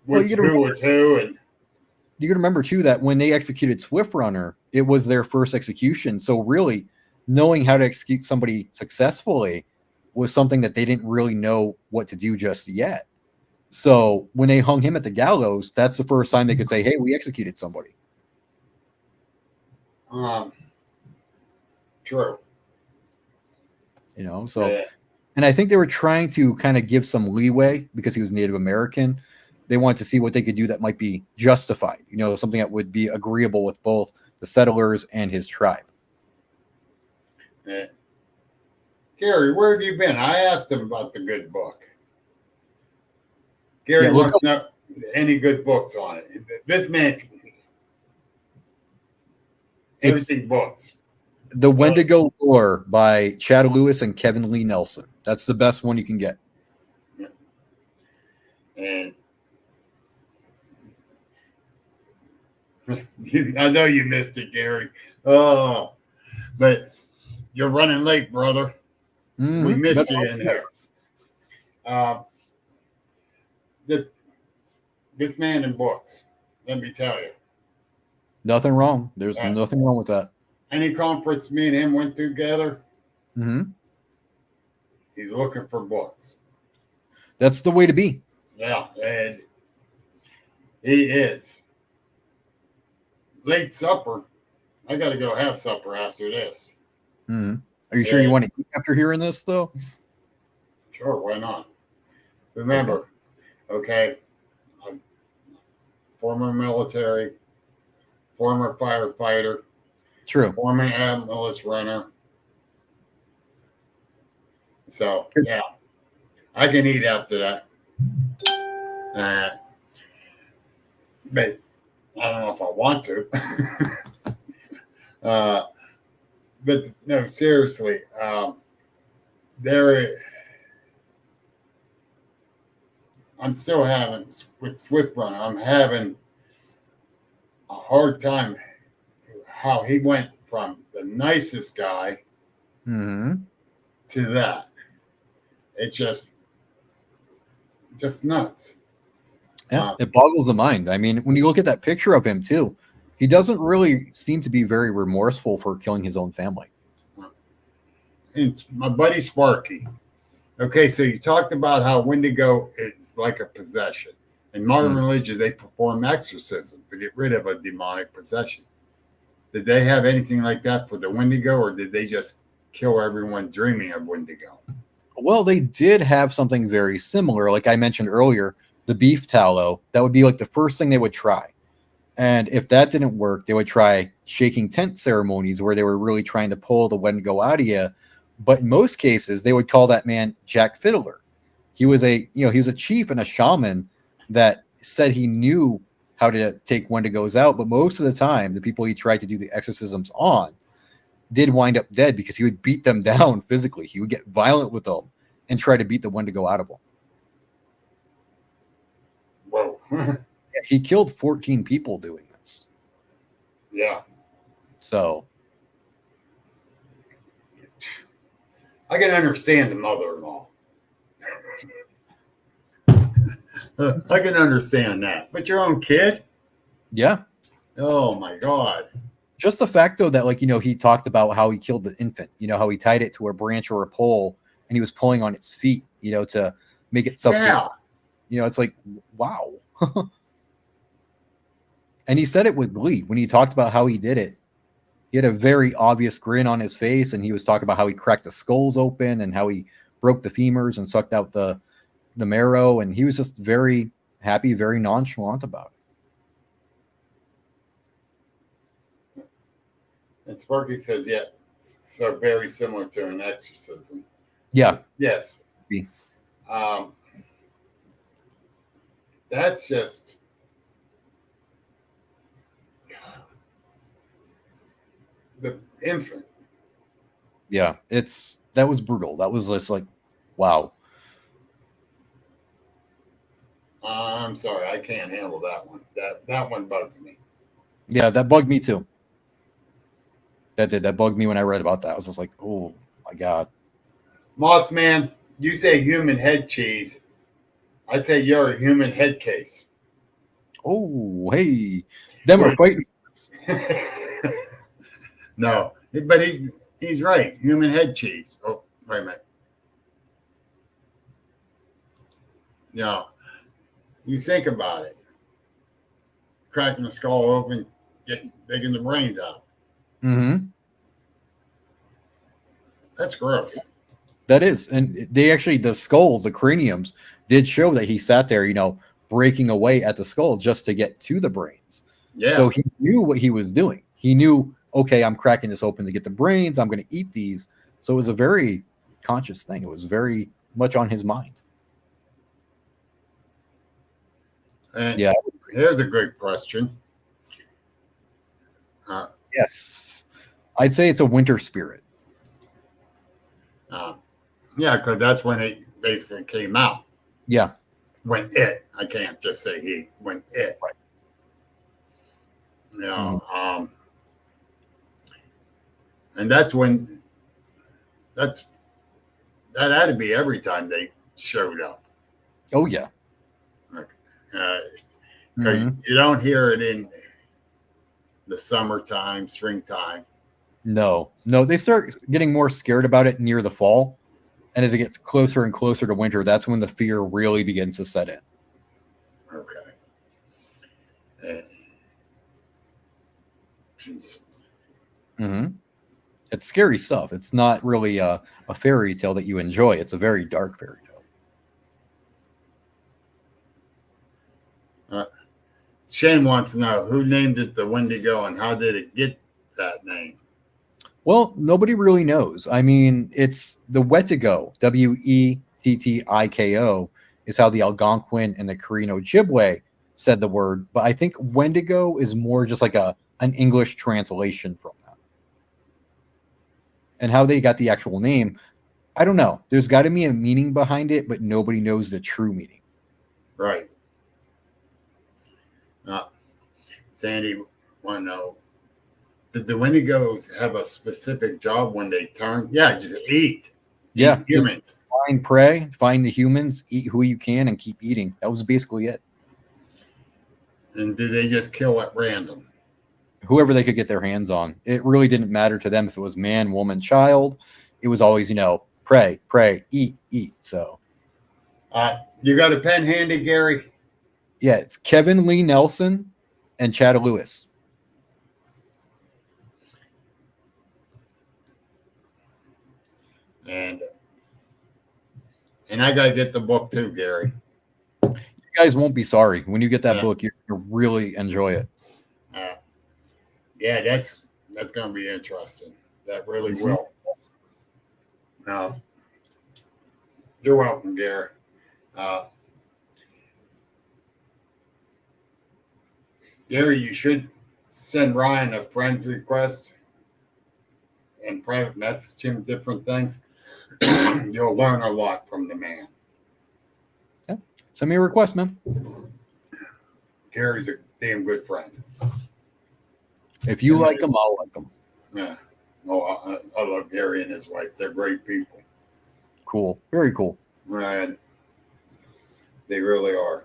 was who. And you can remember too that when they executed Swift Runner, it was their first execution. So really, knowing how to execute somebody successfully was something that they didn't really know what to do just yet. So when they hung him at the gallows, that's the first time they could say, "Hey, we executed somebody." True. So, yeah. And I think they were trying to kind of give some leeway because he was Native American. They wanted to see what they could do that might be justified, something that would be agreeable with both the settlers and his tribe. Yeah. Gary, where have you been? I asked him about the good book. Gary wants to know any good books on it. This man, everything books. The Wendigo Lore by Chad Lewis and Kevin Lee Nelson. That's the best one you can get. Yeah. And I know you missed it, Gary. Oh, but you're running late, brother. We missed you in here. This man in books, let me tell you. Nothing wrong. There's nothing wrong with that. Any conference me and him went together, he's looking for books. That's the way to be. Yeah, and he is. Late supper. I got to go have supper after this. Are you sure you want to eat after hearing this, though? Sure, why not? Remember, okay, I was former military, former firefighter, True. former ambulance runner. So yeah, I can eat after that. But I don't know if I want to. But no, seriously, there. I'm still having with Swift Runner. I'm having a hard time how he went from the nicest guy Mm-hmm. to that. It's just nuts. Yeah, it boggles the mind. I mean, when you look at that picture of him too, he doesn't really seem to be very remorseful for killing his own family. It's my buddy Sparky. Okay, so you talked about how Wendigo is like a possession. In modern religions, they perform exorcism to get rid of a demonic possession. Did they have anything like that for the Wendigo, or did they just kill everyone dreaming of Wendigo? Well, they did have something very similar. Like I mentioned earlier, the beef tallow, that would be like the first thing they would try. And if that didn't work, they would try shaking tent ceremonies where they were really trying to pull the Wendigo out of you. But in most cases, they would call that man Jack Fiddler. He was a chief and a shaman that said he knew how to take Wendigos out. But most of the time, the people he tried to do the exorcisms on did wind up dead because he would beat them down physically. He would get violent with them and try to beat the Wendigo out of them. Whoa. He killed 14 people doing this. Yeah. So I can understand the mother-in-law. I can understand that. But your own kid? yeah. Oh my God. Just the fact though that he talked about how he killed the infant, how he tied it to a branch or a pole and he was pulling on its feet, to make it self-destruct. Yeah. It's like, wow. And he said it with glee when he talked about how he did it. He had a very obvious grin on his face, and he was talking about how he cracked the skulls open and how he broke the femurs and sucked out the marrow, and he was just very happy, very nonchalant about it. And Sparky says, yeah, so very similar to an exorcism. Yeah. Yes. That's just the infant. Yeah, that was brutal. That was just like, wow. I'm sorry, I can't handle that one. That one bugs me. Yeah, that bugged me too. That bugged me when I read about that. I was just like, oh my God. Mothman, you say human head cheese. I say you're a human head case. Oh, hey, them are fighting. No, but he's right. Human head cheese. Oh, wait a minute. Yeah, you think about it. Cracking the skull open, digging the brains out. Mm-hmm. That's gross. That is. And they actually, the skulls, the craniums, did show that he sat there, breaking away at the skull just to get to the brains. Yeah. So he knew what he was doing. He knew, okay, I'm cracking this open to get the brains. I'm going to eat these. So it was a very conscious thing. It was very much on his mind. And yeah. Here's a great question. Yes. I'd say it's a winter spirit. Yeah, because that's when it basically came out. Yeah. I can't just say he, when it. Right. And that's when, that had to be every time they showed up. Oh, yeah. Because you don't hear it in the summertime, springtime. No, they start getting more scared about it near the fall. And as it gets closer and closer to winter, that's when the fear really begins to set in. Okay. Jeez. It's scary stuff. It's not really a fairy tale that you enjoy. It's a very dark fairy tale. Shane wants to know who named it the Wendigo and how did it get that name? Well, nobody really knows. I mean, it's the Wetiko, Wettiko, is how the Algonquin and the Korean Ojibwe said the word. But I think Wendigo is more just like an English translation from that. And how they got the actual name, I don't know. There's got to be a meaning behind it, but nobody knows the true meaning. Right. Sandy, want to know, did the Wendigos have a specific job when they turn? Yeah, just eat. Yeah, Eat humans. Find prey, find the humans, eat who you can, and keep eating. That was basically it. And did they just kill at random? Whoever they could get their hands on. It really didn't matter to them if it was man, woman, child. It was always, prey, eat. So, you got a pen handy, Gary? yeah, it's Kevin Lee Nelson and Chad Lewis. And I gotta get the book too, Gary. You guys won't be sorry when you get that book. You'll really enjoy it. Yeah, that's gonna be interesting. That really will. No, you're welcome, Gary. Gary, you should send Ryan a friend request and private message him different things. You'll learn a lot from the man. Yeah. Send me a request, man. Gary's a damn good friend. If you like him, I'll like him. Yeah. Oh, I love Gary and his wife. They're great people. Cool. Very cool. Right. They really are.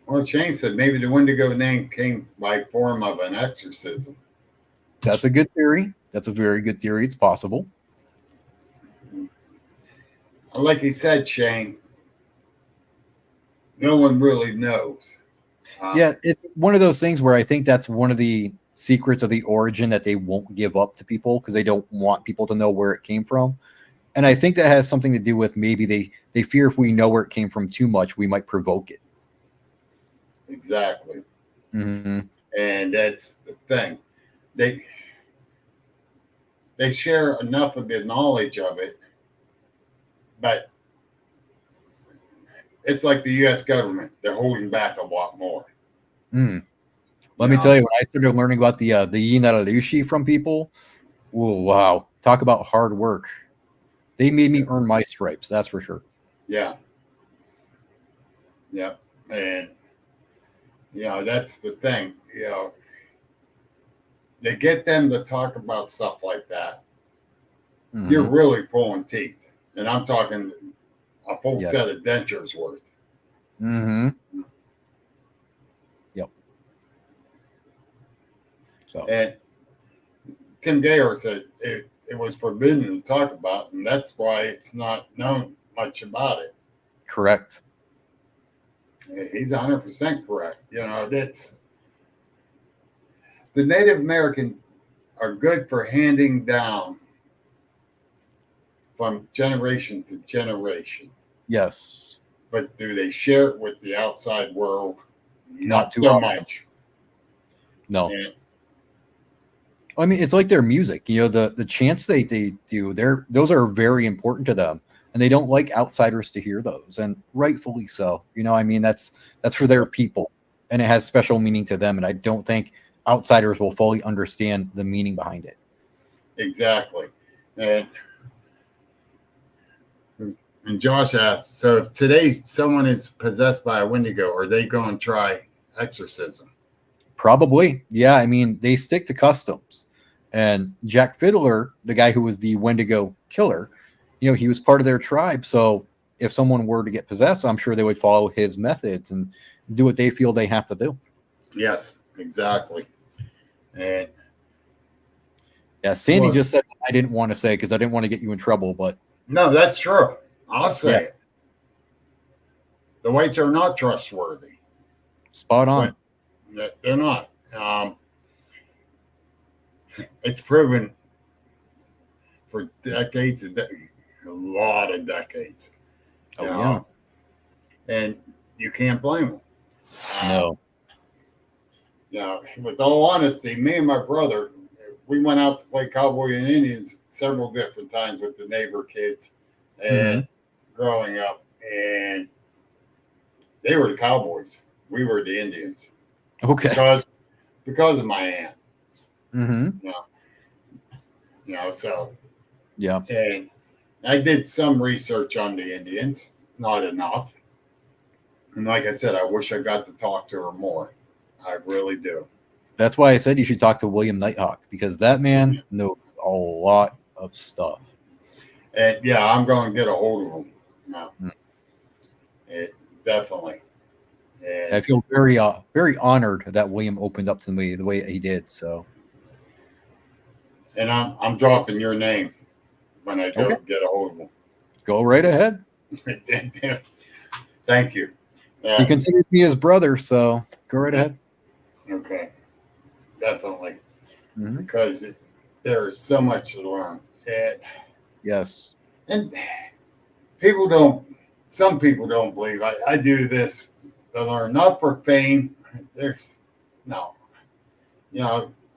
Well, Shane said maybe the Wendigo name came by form of an exorcism. That's a good theory. That's a very good theory. It's possible. Like he said, Shane, no one really knows. Yeah, it's one of those things where I think that's one of the secrets of the origin that they won't give up to people because they don't want people to know where it came from. And I think that has something to do with maybe they fear if we know where it came from too much, we might provoke it. Exactly. Mm-hmm. And that's the thing. They share enough of the knowledge of it, but it's like the U.S. government. They're holding back a lot more. Let me tell you, when I started learning about the Yinaralushi from people, oh, wow. Talk about hard work. They made me earn my stripes, that's for sure. Yeah. Yeah. And, that's the thing. They get them to talk about stuff like that. Mm-hmm. You're really pulling teeth. And I'm talking a full set of dentures worth. Mm-hmm. Yep. So. And Tim Gayer said it was forbidden to talk about, and that's why it's not known much about it. Correct. He's 100% correct. That's the Native Americans are good for handing down from generation to generation. Yes. But do they share it with the outside world? Not too so much. No. I mean, it's like their music. The chants they do, those are very important to them. And they don't like outsiders to hear those, and rightfully so. That's for their people, and it has special meaning to them. And I don't think outsiders will fully understand the meaning behind it. Exactly. And Josh asked, so if today someone is possessed by a Wendigo, are they going to try exorcism? Probably. Yeah. They stick to customs. And Jack Fiddler, the guy who was the Wendigo killer, he was part of their tribe. So if someone were to get possessed, I'm sure they would follow his methods and do what they feel they have to do. Yes, exactly. And Sandy just said I didn't want to say because I didn't want to get you in trouble, but no, that's true. I'll say it. The whites are not trustworthy. Spot on. They're not. It's proven for decades, a lot of decades. Oh, yeah. And you can't blame them. No. with all honesty, me and my brother, we went out to play cowboy and Indians several different times with the neighbor kids and growing up, and they were the cowboys. We were the Indians. Okay. Because of my aunt. Mm-hmm. So Yeah. and I did some research on the Indians, not enough. And like I said, I wish I got to talk to her more. I really do. That's why I said you should talk to William Nighthawk, because that man knows a lot of stuff. And I'm going to get a hold of him. No, definitely. And I feel very, very honored that William opened up to me the way he did. So, and I'm dropping your name when I go get a hold of him. Go right ahead. Thank you. He considers me his brother, so go right ahead. Okay, definitely. Mm-hmm. Because there is so much to learn. Yes. And some people don't believe I do this to learn, not for fame. I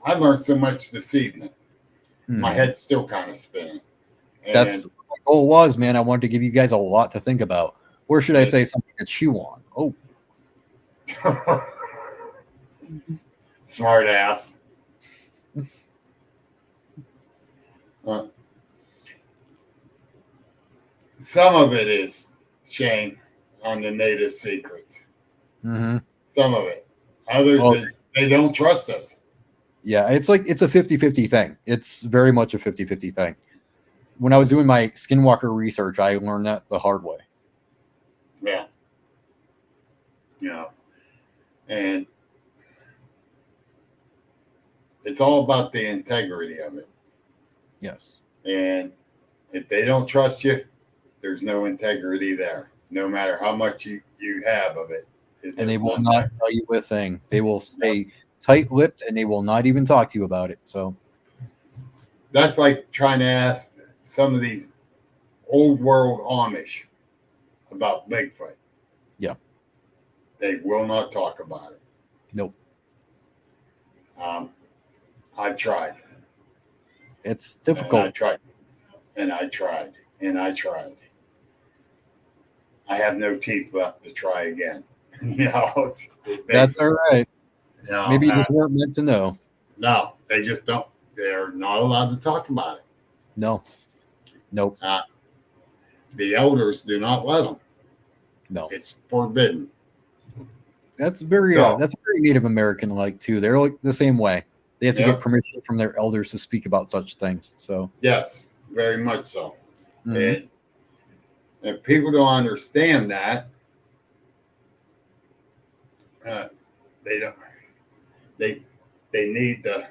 learned so much this evening. Mm-hmm. My head's still kind of spinning. That's what my goal was, man. I wanted to give you guys a lot to think about. Or should I say something to chew on? Oh. Smart ass. Some of it is shame on the native secrets. Mm-hmm. Some of it. Others is they don't trust us. Yeah, it's a 50-50 thing. It's very much a 50-50 thing. When I was doing my skinwalker research, I learned that the hard way. Yeah. And it's all about the integrity of it. Yes. And if they don't trust you, there's no integrity there, no matter how much you have of it. And they will not tell you a thing. They will stay tight-lipped, and they will not even talk to you about it. So that's like trying to ask some of these old world Amish about Bigfoot. Yeah. They will not talk about it. Nope. I've tried. It's difficult. And I tried. I have no teeth left to try again. That's all right. Maybe you just weren't meant to know. No, they just don't. They're not allowed to talk about it. No. Nope. The elders do not let them. No. It's forbidden. That's very Native American like too. They're like the same way. They have to get permission from their elders to speak about such things. So yes, very much so. Mm-hmm. And if people don't understand that, they don't. They need to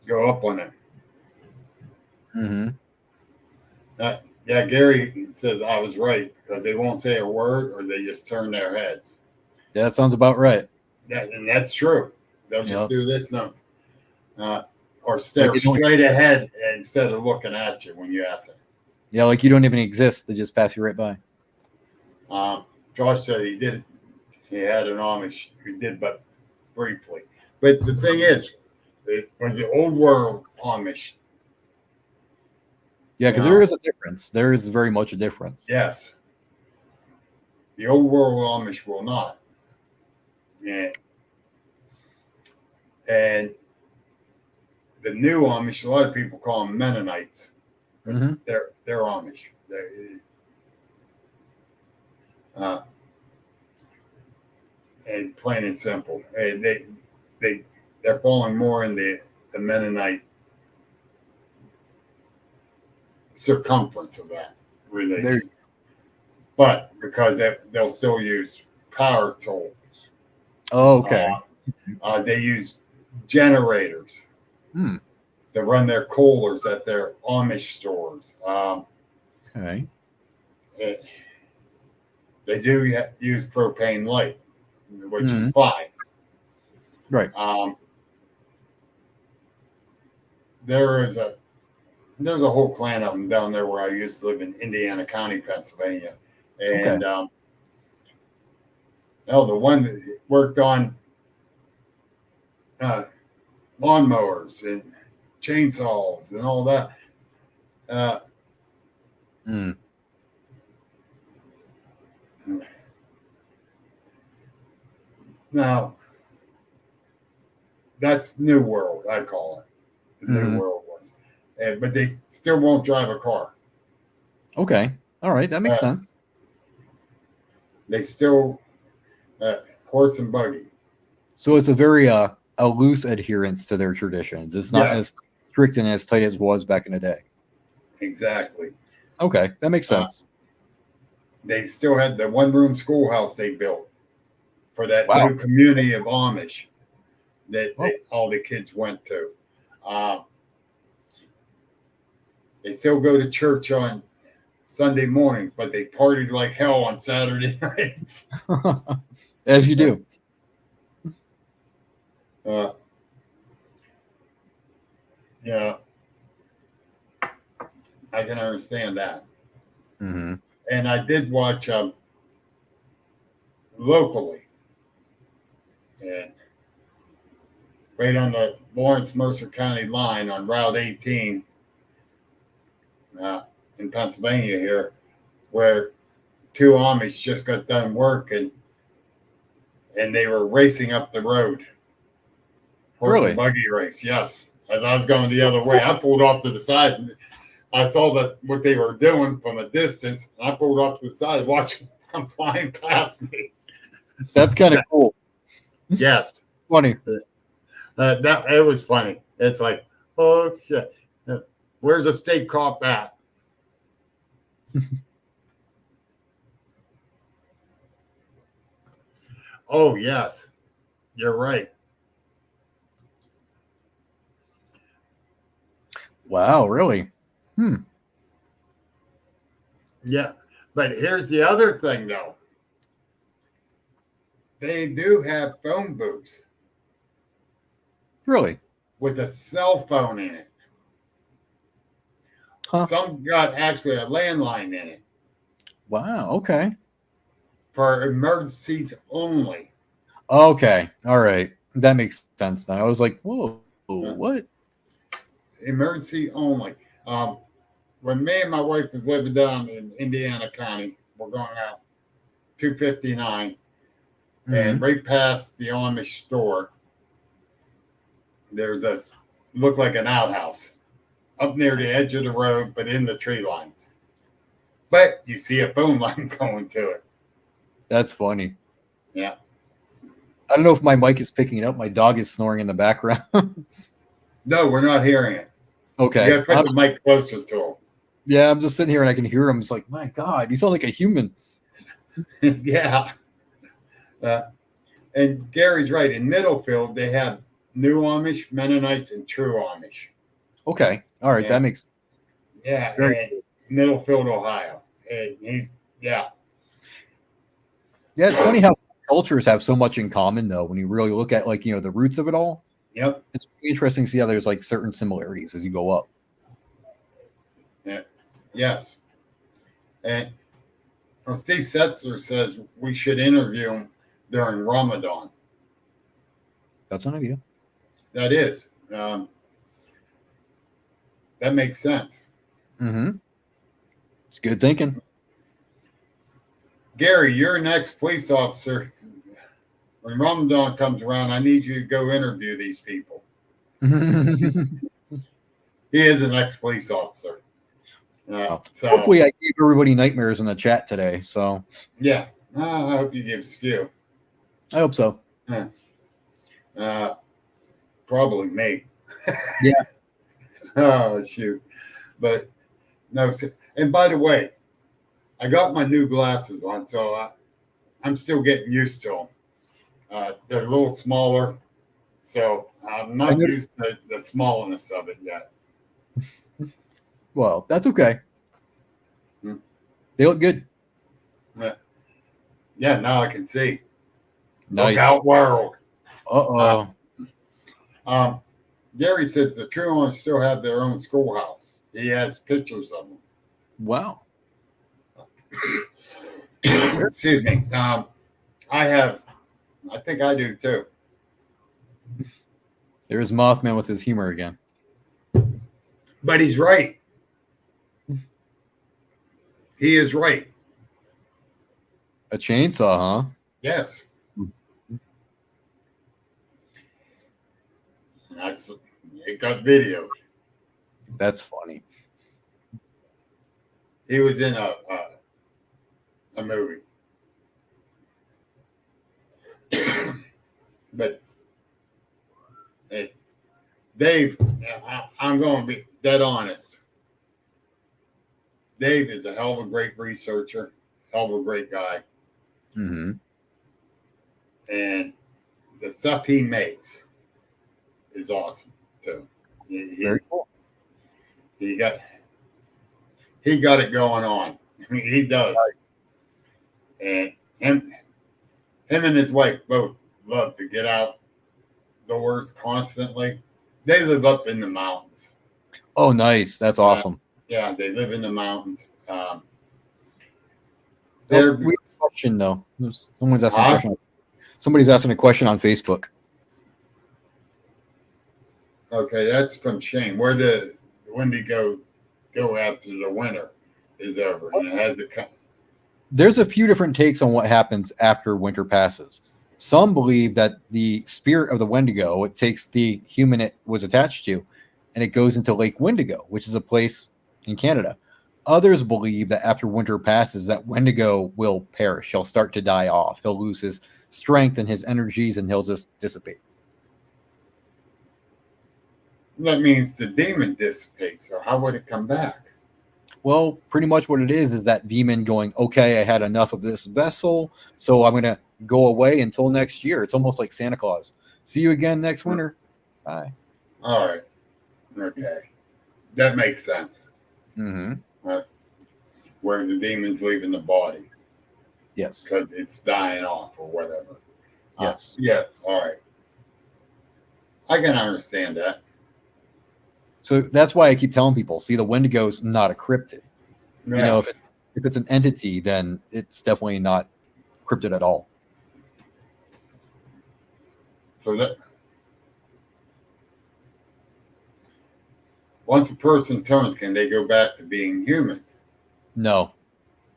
go up on it. Mm-hmm. Gary says I was right because they won't say a word or they just turn their heads. Yeah, that sounds about right. Yeah, and that's true. They'll just do this or stare straight ahead instead of looking at you when you ask them. Yeah, like you don't even exist. They just pass you right by. Josh said he did. He had an Amish who did, but briefly. But the thing is, it was the old world Amish. Yeah, because there is a difference. There is very much a difference. Yes. The old world Amish will not. Yeah. And the new Amish, a lot of people call them Mennonites. Mm-hmm. They're Amish. And plain and simple, they're falling more in the Mennonite circumference of that religion. But because they'll still use power tools. Oh, okay. They use generators to run their coolers at their Amish stores. Okay. They do use propane light, which is fine. Right. There's a whole clan of them down there where I used to live in Indiana County, Pennsylvania. And the one that worked on lawnmowers and chainsaws and all that. Mm. Now, that's New World, I call it. The New World was. But they still won't drive a car. Okay. All right. That makes sense. They still horse and buggy. So it's a very a loose adherence to their traditions. It's not as strict and as tight as it was back in the day. Exactly. Okay. That makes sense. They still had the one-room schoolhouse they built for that new community of Amish that all the kids went to. They still go to church on Sunday mornings, but they partied like hell on Saturday nights. As you do. Yeah. I can understand that. Mm-hmm. And I did watch locally. And right on the Lawrence-Mercer County line on Route 18 in Pennsylvania here, where two Amish just got done working and they were racing up the road. Horse and buggy race, yes. As I was going the other way, I pulled off to the side and I saw what they were doing from a distance. I pulled off to the side, watching them flying past me. That's kind of cool. Yes. Funny. It was funny. It's like, oh shit. Where's a state cop at? Oh yes. You're right. Wow, really? Yeah. But here's the other thing though. They do have phone booths. Really? With a cell phone in it. Huh. Some got actually a landline in it. Wow, okay. For emergencies only. Okay. All right. That makes sense now. I was like, whoa, what? Emergency only. When me and my wife was living down in Indiana County, we're going out 259, and right past the Amish store, there's this looked like an outhouse up near the edge of the road, but in the tree lines. But you see a phone line going to it. That's funny. Yeah. I don't know if my mic is picking it up. My dog is snoring in the background. No, we're not hearing it. Okay. You got to put the mic closer to him. Yeah, I'm just sitting here and I can hear him. It's like, my God, you sound like a human. Yeah. And Gary's right. In Middlefield, they have New Amish, Mennonites, and True Amish. Okay. All right. That makes Yeah. And Middlefield, Ohio. And yeah. Yeah, it's funny how cultures have so much in common, though, when you really look at, like, the roots of it all. Yep. It's interesting to see how there's, like, certain similarities as you go up. Yeah. Yes. And Steve Setzer says we should interview him during Ramadan. That's an idea. That is. That makes sense. Mm-hmm. It's good thinking. Gary, you're an ex-police officer. When Ramadan comes around, I need you to go interview these people. He is an ex-police officer. So hopefully I gave everybody nightmares in the chat today. So yeah, I hope you give us a few. I hope so. Probably me. Yeah. Oh shoot. But no. And by the way, I got my new glasses on, so I'm still getting used to them. They're a little smaller, so I'm not used to the smallness of it yet. Well, that's okay. They look good. Yeah, now I can see. Nice. Look out, world. Gary says the True Ones still have their own schoolhouse. He has pictures of them. Wow. Excuse me. I think I do too. There's Mothman with his humor again. But he's right. He is right. A chainsaw, huh? Yes. It got videoed. That's funny. He was in a movie. But hey, Dave, I'm going to be dead honest. Dave is a hell of a great researcher, hell of a great guy. Mm-hmm. And the stuff he makes is awesome too. Very cool. He got it going on. I mean, he does. And him and his wife both love to get outdoors constantly. They live up in the mountains. Oh, nice. That's awesome. Yeah, they live in the mountains. We have a question though. Someone's asking a question. Somebody's asking a question on Facebook. Okay, that's from Shane. Where did the Wendigo go after the winter is over? And it has a There's a few different takes on what happens after winter passes. Some believe that the spirit of the Wendigo, it takes the human it was attached to, and it goes into Lake Wendigo, which is a place in Canada. Others believe that after winter passes, that Wendigo will perish. He'll start to die off. He'll lose his strength and his energies, and he'll just dissipate. That means the demon dissipates. So how would it come back? Well, pretty much what it is that demon going, okay, I had enough of this vessel, so I'm going to go away until next year. It's almost like Santa Claus. See you again next winter. Bye. All right. Okay. That makes sense. Mm-hmm. Where the demon's leaving the body. Yes. Because it's dying off or whatever. Yes. Yes. All right. I can understand that. So that's why I keep telling people, see, the Wendigo's not a cryptid. Yes. You know, if it's an entity, then it's definitely not cryptid at all. So that once a person turns, can they go back to being human? No.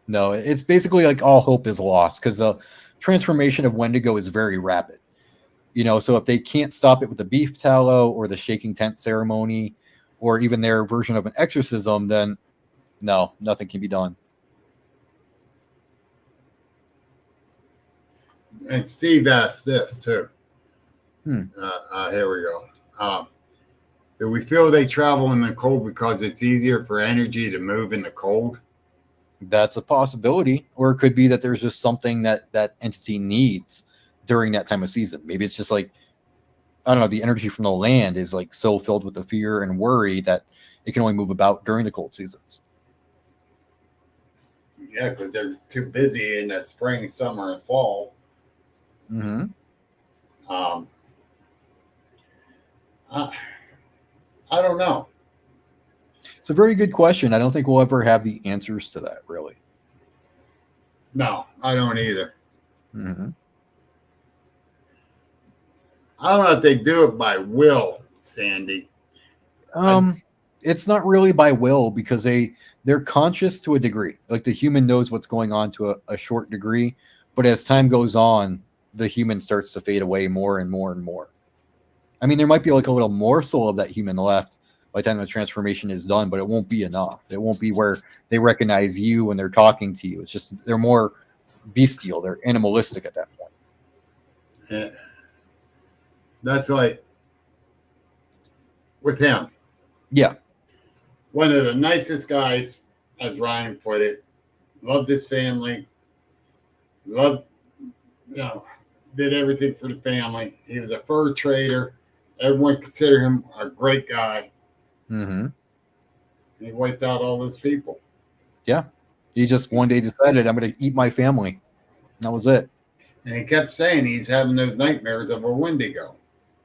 It's basically like all hope is lost because the transformation of Wendigo is very rapid. You know, so if they can't stop it with the beef tallow or the shaking tent ceremony or even their version of an exorcism, then no, nothing can be done. And Steve asked this too. Here we go. Do we feel they travel in the cold because it's easier for energy to move in the cold? That's a possibility. Or it could be that there's just something that entity needs during that time of season. Maybe it's just like, I don't know, the energy from the land is like so filled with the fear and worry that it can only move about during the cold seasons. Yeah, because they're too busy in the spring, summer, and fall. Mm-hmm. I don't know. It's a very good question. I don't think we'll ever have the answers to that, really. No, I don't either. Mm-hmm. I don't know if they do it by will, Sandy. It's not really by will because they're conscious to a degree. Like the human knows what's going on to a short degree, but as time goes on, the human starts to fade away more and more and more. I mean, there might be like a little morsel of that human left by the time the transformation is done, but it won't be enough. It won't be where they recognize you when they're talking to you. It's just they're more bestial. They're animalistic at that point. Yeah. That's like with him. Yeah. One of the nicest guys, as Ryan put it, loved his family, did everything for the family. He was a fur trader. Everyone considered him a great guy. Mm-hmm. He wiped out all those people. Yeah. He just one day decided, I'm going to eat my family. That was it. And he kept saying he's having those nightmares of a Wendigo.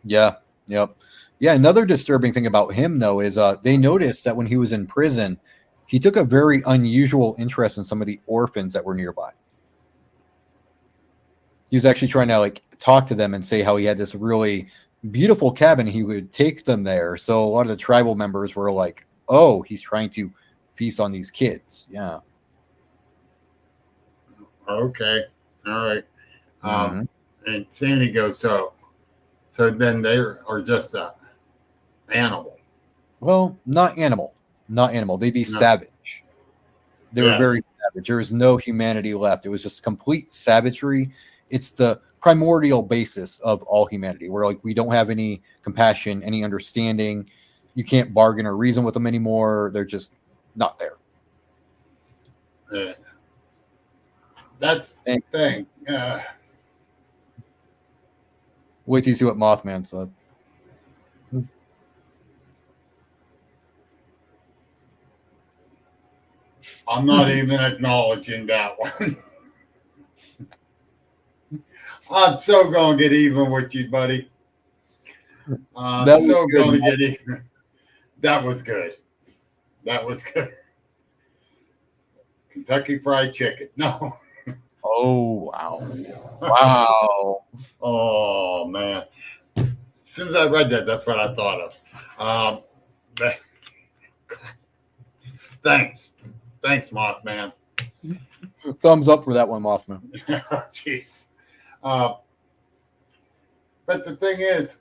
Yeah. Yep. Yeah. Another disturbing thing about him, though, is they noticed that when he was in prison, he took a very unusual interest in some of the orphans that were nearby. He was actually trying to like talk to them and say how he had this really beautiful cabin, he would take them there. So a lot of the tribal members were like, "Oh, he's trying to feast on these kids." Yeah. Okay. All right. Mhm. And Sandy goes, so then they are just a animal. Well, not animal, not animal. They'd be No. savage. They were Yes. very savage. There was no humanity left. It was just complete savagery. It's the primordial basis of all humanity. Where like we don't have any compassion, any understanding. You can't bargain or reason with them anymore. They're just not there. That's the And thing. wait till you see what Mothman said. I'm not even acknowledging that one. I'm so gonna get even with you, buddy. I'm That was so good, gonna Moth. get even. That was good. That was good. Kentucky Fried Chicken. No. Oh wow, wow. Oh man. As soon as I read that, that's what I thought of. But- thanks. Thanks, Mothman. Thumbs up for that one, Mothman. Jeez. But the thing is,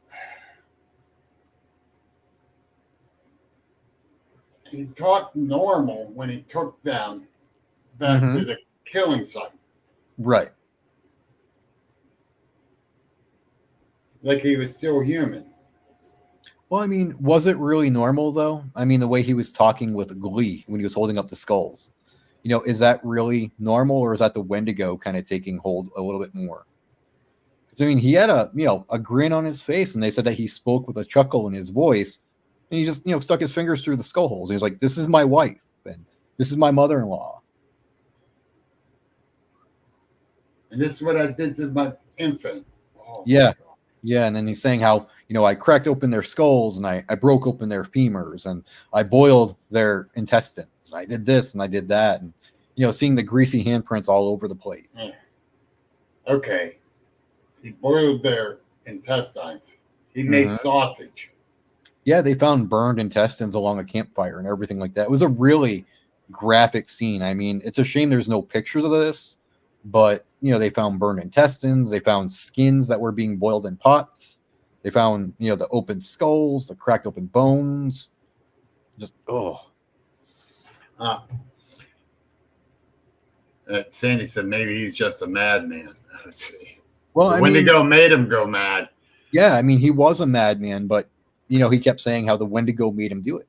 he talked normal when he took them back to the killing site. Right. Like he was still human. Well, I mean, was it really normal though? I mean, the way he was talking with glee when he was holding up the skulls. You know, is that really normal, or is that the Wendigo kind of taking hold a little bit more? Because I mean, he had a grin on his face, and they said that he spoke with a chuckle in his voice, and he just stuck his fingers through the skull holes. He was like, "This is my wife, and this is my mother-in-law." And this is what I did to my infant. Oh, Yeah. Yeah, and then he's saying how, I cracked open their skulls and I broke open their femurs and I boiled their intestines. I did this and I did that. And, seeing the greasy handprints all over the place. Okay. He boiled their intestines. He made sausage. Yeah, they found burned intestines along a campfire and everything like that. It was a really graphic scene. I mean, it's a shame there's no pictures of this, but, they found burned intestines. They found skins that were being boiled in pots. They found, the open skulls, the cracked open bones. Just, oh. Sandy said maybe he's just a madman. Well, the Wendigo made him go mad. Yeah, I mean, he was a madman, but, he kept saying how the Wendigo made him do it.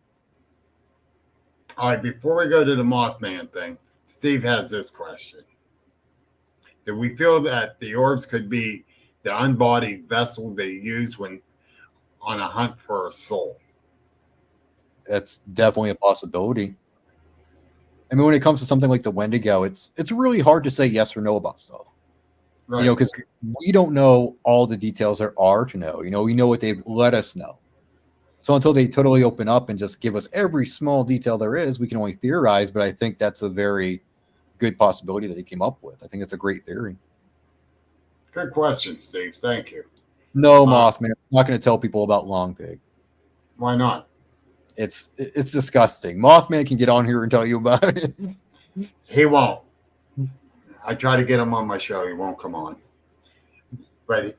All right, before we go to the Mothman thing, Steve has this question. Do we feel that the orbs could be the unbodied vessel they use when on a hunt for a soul? That's definitely a possibility. I mean, when it comes to something like the Wendigo, it's really hard to say yes or no about stuff. Right. Because we don't know all the details there are to know. We know what they've let us know. So until they totally open up and just give us every small detail there is, we can only theorize. But I think that's a very good possibility that they came up with. I think it's a great theory. Good question, Steve. Thank you. No, Mothman. I'm not going to tell people about Long Pig. Why not? It's disgusting. Mothman can get on here and tell you about it. He won't. I try to get him on my show. He won't come on. But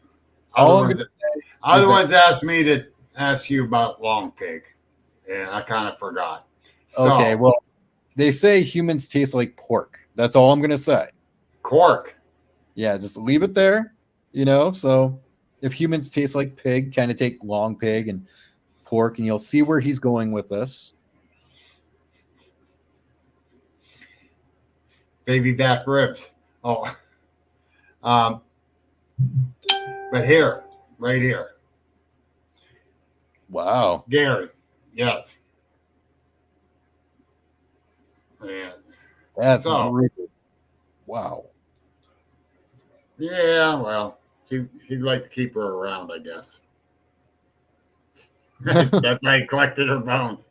other ones asked me to ask you about Long Pig, and I kind of forgot. So, okay, well, they say humans taste like pork. That's all I'm going to say. Cork. Yeah, just leave it there, So if humans taste like pig, kind of take Long Pig and pork, and you'll see where he's going with this. Baby back ribs. Oh. But here, right here. Wow. Gary. Yes. Yeah. That's brutal. Wow. Yeah, well, he'd like to keep her around, I guess. That's why he collected her bones.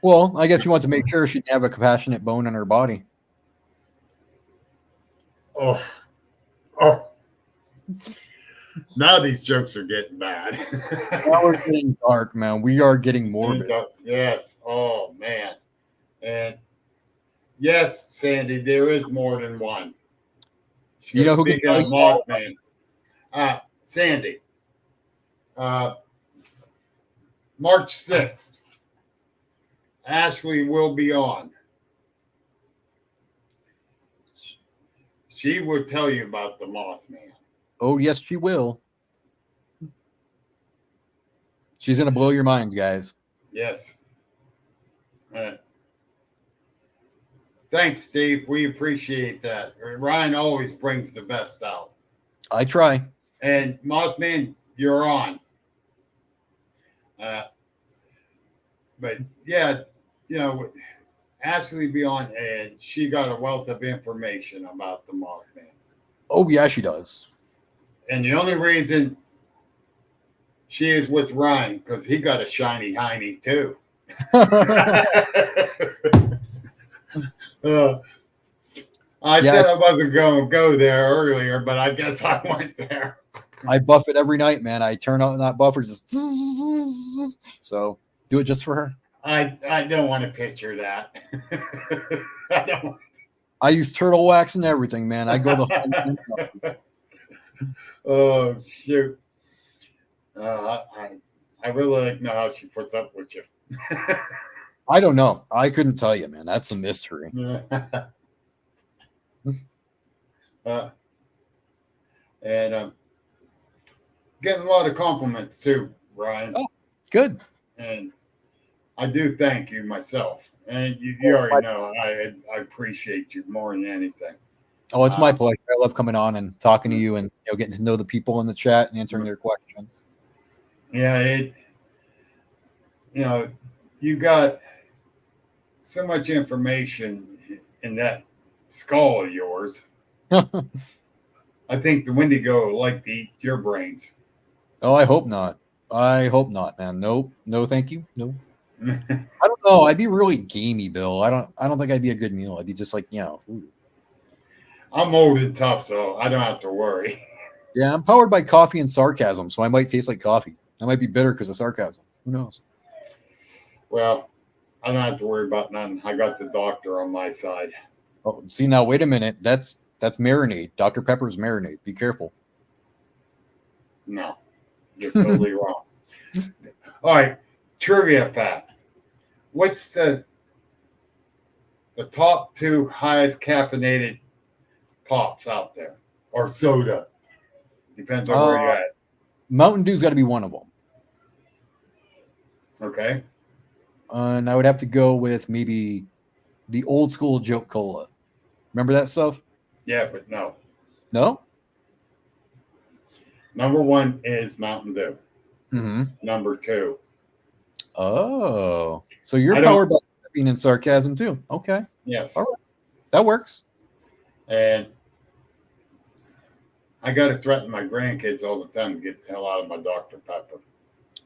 Well, I guess he wants to make sure she didn't have a compassionate bone in her body. Oh. Now these jokes are getting bad. Now we're getting dark, man. We are getting morbid. Yes. Oh man. And yes, Sandy, there is more than one. You know who can Speaking tell of you all? Mothman, Sandy, March 6th, Ashley will be on. She will tell you about the Mothman. Oh, yes, she will. She's going to blow your minds, guys. Yes. Thanks, Steve. We appreciate that. Ryan always brings the best out. I try. And Mothman, you're on. But yeah, Ashley be on, and she got a wealth of information about the Mothman. Oh, yeah, she does. And the only reason she is with Ryan because he got a shiny hiney too. I said I wasn't going to go there earlier, but I guess I went there. I buff it every night, man. I turn on that buffer just so do it just for her. I don't want to picture that. I use turtle wax and everything, man. I go the Oh shoot. I really like know how she puts up with you. I don't know. I couldn't tell you, man. That's a mystery. And getting a lot of compliments too, Ryan. Oh, good. And I do thank you myself. And you already know I appreciate you more than anything. Oh, it's my pleasure. I love coming on and talking to you and getting to know the people in the chat and answering their questions. Yeah, you got so much information in that skull of yours. I think the Wendigo will like to eat your brains. Oh, I hope not. I hope not, man. No, thank you. No. I don't know. I'd be really gamey, Bill. I don't think I'd be a good meal. I'd be just like, ooh. I'm old and tough, so I don't have to worry. Yeah, I'm powered by coffee and sarcasm, so I might taste like coffee. I might be bitter because of sarcasm. Who knows? Well, I don't have to worry about nothing. I got the doctor on my side. Oh, see now, wait a minute. That's marinade. Dr. Pepper's marinade. Be careful. No, you're totally wrong. All right, trivia fact. What's the top 2 highest caffeinated pops out there? Or soda? Depends on where you're at. Mountain Dew's got to be one of them. Okay. And I would have to go with maybe the old school Joke Cola. Remember that stuff? Yeah, but no. No? Number 1 is Mountain Dew. Mm-hmm. Number 2. Oh. So you're powered by being in sarcasm too. Okay. Yes. All right. That works. And I got to threaten my grandkids all the time to get the hell out of my Dr. Pepper.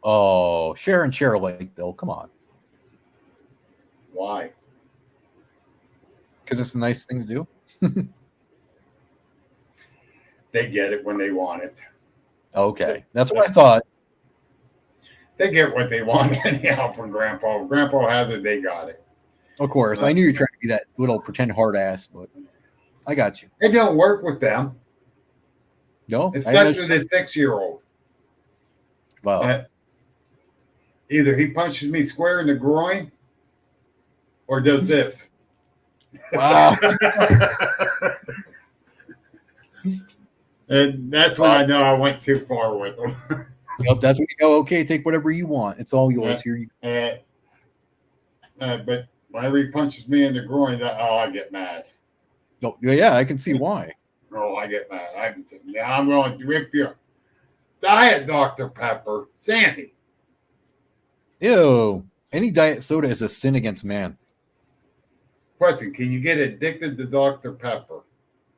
Oh, share and share alike, Bill. Come on. Why? Because it's a nice thing to do. They get it when they want it. Okay. That's what I thought. They get what they want anyhow from Grandpa. If Grandpa has it, they got it. Of course. I knew you were trying to be that little pretend hard ass, but I got you. It don't work with them. No? Especially the 6-year-old. Wow. Either he punches me square in the groin or does this. Wow. And that's when I know I went too far with him. Yep, that's when you go, okay, take whatever you want. It's all yours. Here you but whenever he punches me in the groin, I get mad. go. Yeah, I can see why. Oh, I get mad. I'm going to rip your Diet Dr. Pepper. Sandy. Ew. Any diet soda is a sin against man. Question, can you get addicted to Dr. Pepper?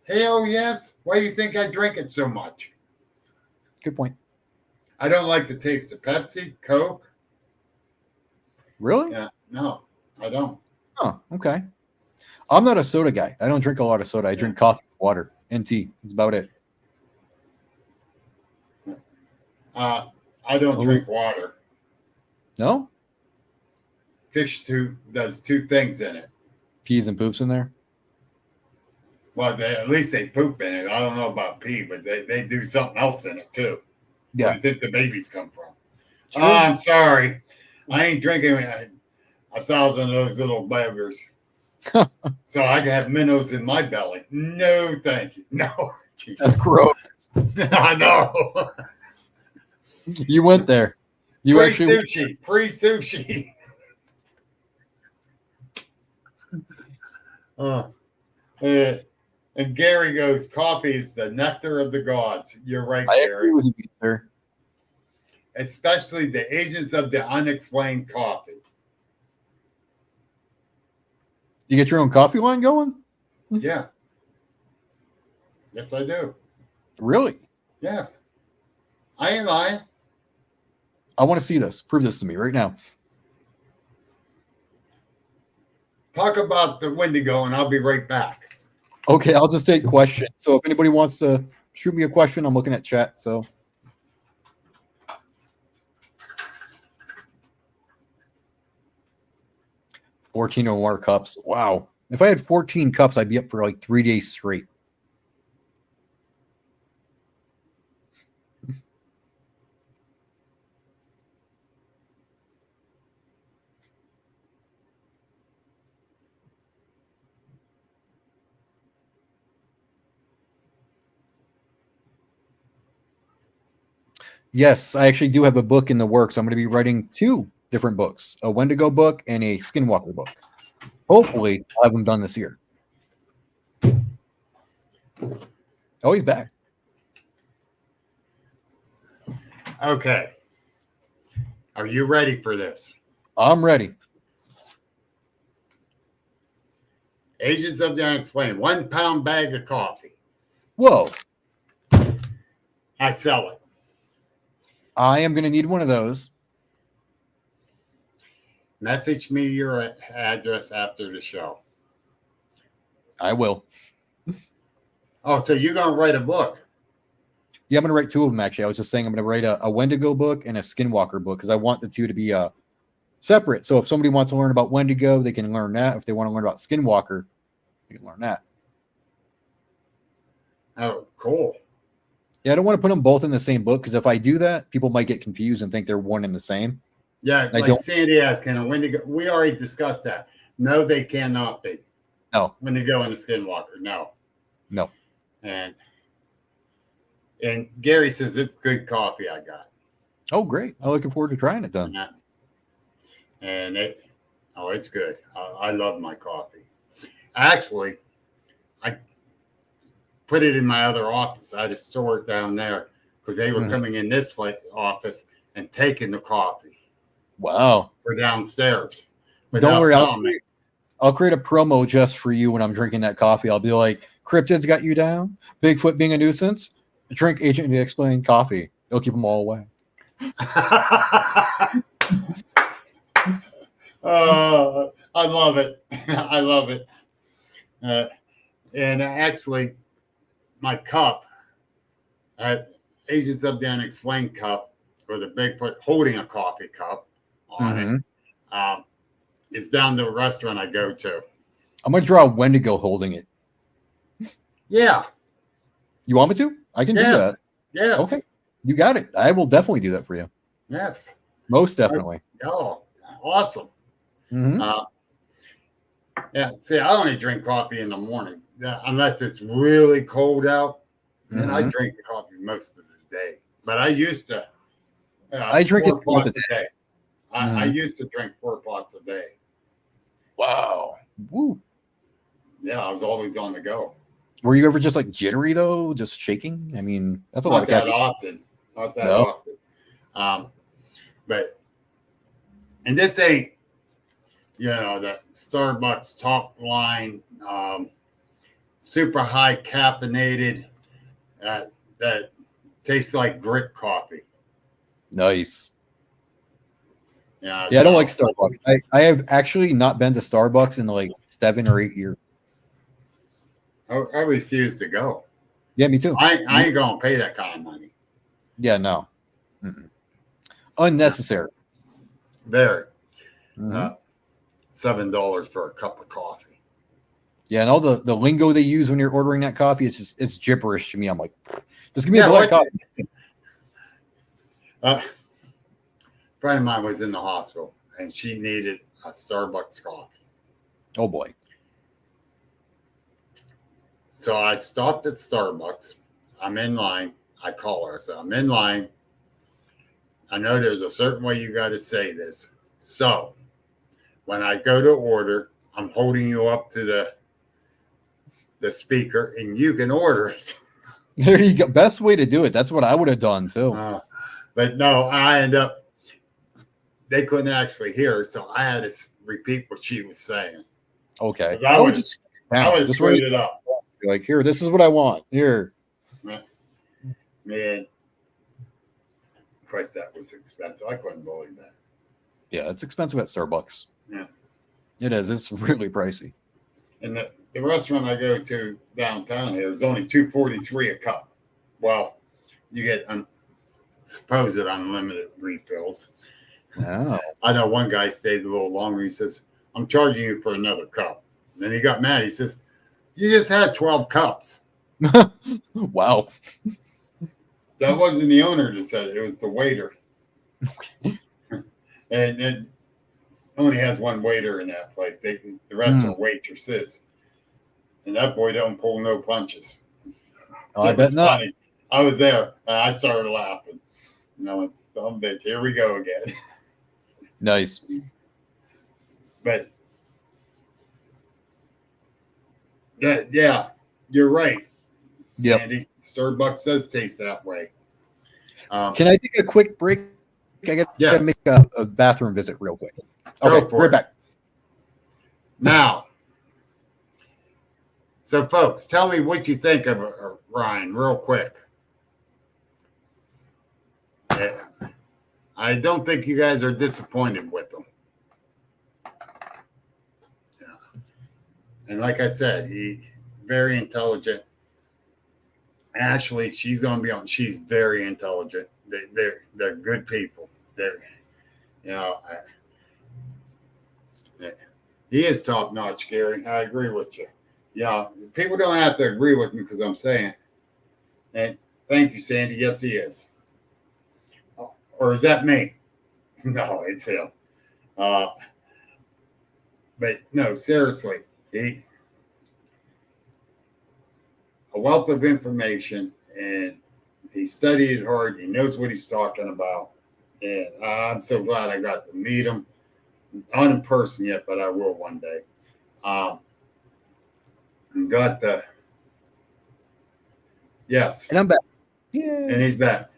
Hell yes. Why do you think I drink it so much? Good point. I don't like the taste of Pepsi, Coke. Really? Yeah, no, I don't. Oh, okay. I'm not a soda guy. I don't drink a lot of soda. I drink coffee, water, and tea. That's about it. I don't drink water. No? Fish does two things in it. Peas and poops in there? Well, at least they poop in it. I don't know about pee, but they do something else in it too. Yeah. Where do you think the babies come from? True. Oh, I'm sorry. I ain't drinking 1,000 of those little beggars. So I can have minnows in my belly. No, thank you. No. Jesus. That's gross. I know. You went there. You Free actually sushi. Free sushi. And Gary goes, coffee is the nectar of the gods. You're right, I Gary. agree with you, sir. Especially the agents of the unexplained coffee. You get your own coffee line going? Yeah. Yes, I do. Really? Yes. I ain't lying. I want to see this. Prove this to me right now. Talk about the Wendigo, and I'll be right back. Okay, I'll just take questions. So if anybody wants to shoot me a question, I'm looking at chat. So 14 or more cups. Wow. If I had 14 cups, I'd be up for like 3 days straight. Yes, I actually do have a book in the works. I'm going to be writing 2 different books, a Wendigo book and a Skinwalker book. Hopefully, I'll have them done this year. Oh, he's back. Okay. Are you ready for this? I'm ready. Agents of the Unexplained. 1 pound bag of coffee. Whoa. I sell it. I am going to need one of those. Message me your address after the show. I will. Oh, so you're going to write a book? Yeah, I'm going to write 2 of them, actually. I was just saying I'm going to write a Wendigo book and a Skinwalker book because I want the 2 to be separate. So if somebody wants to learn about Wendigo, they can learn that. If they want to learn about Skinwalker, they can learn that. Oh, cool. Yeah, I don't want to put them both in the same book because if I do that, people might get confused and think they're one and the same. Yeah, like Sandy asked, can a Wendigo? We already discussed that. No, they cannot be. No. Wendigo and a Skinwalker, no. No. And Gary says it's good coffee I got. Oh, great. I'm looking forward to trying it then. And it's good. I love my coffee. Actually, I put it in my other office. I just store it down there because they were coming in this office and taking the coffee. Wow. For downstairs. Don't worry. I'll create a promo just for you when I'm drinking that coffee. I'll be like, Cryptids got you down. Bigfoot being a nuisance. Drink Agent to Explain coffee. It'll keep them all away. I love it. I love it. And actually, my cup, Agents of the Unexplained cup, or the Bigfoot holding a coffee cup on it, is down to a restaurant I go to. I'm going to draw a Wendigo holding it. Yeah. You want me to? I can do that. Yes. Okay. You got it. I will definitely do that for you. Yes. Most definitely. Oh, awesome. Mm-hmm. Yeah. See, I only drink coffee in the morning unless it's really cold out. And I drink coffee most of the day. But I used to. I drink it pots a day. I used to drink 4 pots a day. Wow. Woo. Yeah, I was always on the go. Were you ever just like jittery though, just shaking? I mean, that's a lot of caffeine. Not that often. But and this ain't, the Starbucks top line, super high caffeinated, that tastes like grit coffee. Nice. Yeah, I don't like Starbucks. I have actually not been to Starbucks in like 7 or 8 years. I refuse to go. Yeah, me too. I ain't gonna pay that kind of money. Yeah, no. Mm-mm. Unnecessary. Very. Mhm. $7 for a cup of coffee. Yeah, and all the lingo they use when you're ordering that coffee, it's gibberish to me. I'm like, just give me a black coffee. A friend of mine was in the hospital, and she needed a Starbucks coffee. Oh boy. So I stopped at Starbucks. I'm in line. I call her. So I'm in line. I know there's a certain way you got to say this. So when I go to order, I'm holding you up to the speaker, and you can order it. There you go. Best way to do it. That's what I would have done too. But no, I end up, they couldn't actually hear her, so I had to repeat what she was saying. Okay. I would just screwed it up. Like, here, this is what I want. Here. Man, Christ, that was expensive. I couldn't believe that. Yeah, it's expensive at Starbucks. Yeah. It is. It's really pricey. And the restaurant I go to downtown here is only $2.43 a cup. Well, you get supposed unlimited refills. Oh. I know one guy stayed a little longer. He says, I'm charging you for another cup. And then he got mad. He says, you just had 12 cups. Wow. That wasn't the owner that said it. It was the waiter. and only has one waiter in that place. The rest are waitresses. And that boy don't pull no punches. Oh, I bet not. Funny. I was there. And I started laughing. It's some bitch. Here we go again. Nice. But yeah, you're right. Yep. Sandy, Starbucks does taste that way. Can I take a quick break? I got to make a bathroom visit real quick. Okay, right back. Now, so folks, tell me what you think of Ryan real quick. Yeah. I don't think you guys are disappointed with him. Yeah. And like I said, he's very intelligent. Ashley, she's going to be on. She's very intelligent. They're good people. He is top notch, Gary. I agree with you. Yeah, people don't have to agree with me because I'm saying it. And thank you, Sandy. Yes, he is. Or is that me? No, it's him. But no, seriously, a wealth of information, and he studied it hard. He knows what he's talking about. And I'm so glad I got to meet him. Not in person yet, but I will one day. And got the yes. And I'm back. Yeah. And he's back.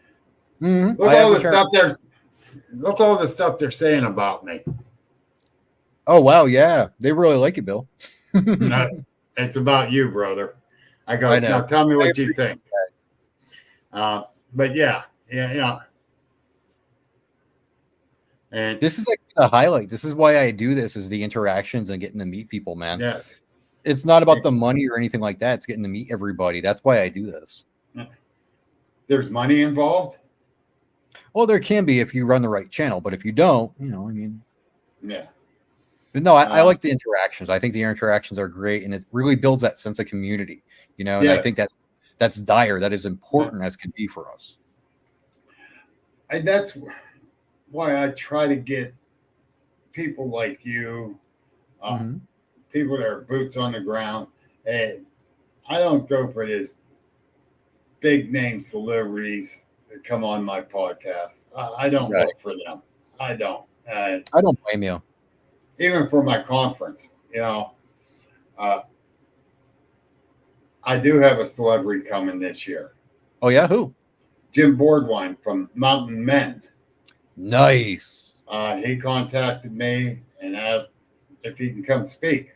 Mm-hmm. Look all the stuff they're saying about me. Oh wow, yeah. They really like you, Bill. No, it's about you, brother. I go, now tell me what you think. But yeah. And this is like a highlight. This is why I do this, is the interactions and getting to meet people, man. Yes. It's not about the money or anything like that. It's getting to meet everybody. That's why I do this. There's money involved? Well, there can be if you run the right channel, but if you don't, Yeah. But no, I like the interactions. I think the interactions are great, and it really builds that sense of community, and yes. I think that's dire. That is important as can be for us. And that's why I try to get people like you, people that are boots on the ground. And I don't go for this big name celebrities that come on my podcast. I don't look for them. I don't. I don't blame you. Even for my conference, I do have a celebrity coming this year. Oh yeah, who? Jim Boardwine from Mountain Men. Nice. He contacted me and asked if he can come speak.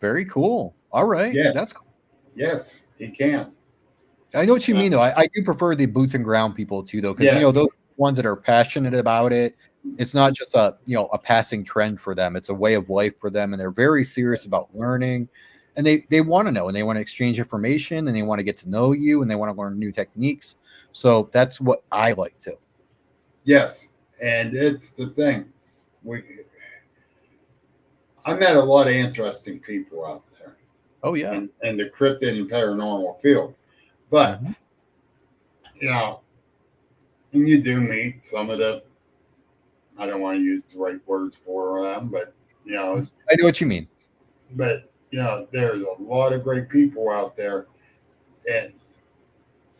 Very cool. All right. Yes. That's cool. Yes, he can. I know what you mean, though. I do prefer the boots and ground people too, though, because those ones that are passionate about it. It's not just a passing trend for them. It's a way of life for them, and they're very serious about learning. And they want to know, and they want to exchange information, and they want to get to know you, and they want to learn new techniques. So that's what I like too. Yes, and it's the thing. We I met a lot of interesting people out there Oh yeah. in the cryptid and paranormal field. But, Mhm. you know, and you do meet some of the, I don't want to use the right words for them, but, you know, I know what you mean. there's a lot of great people out there. And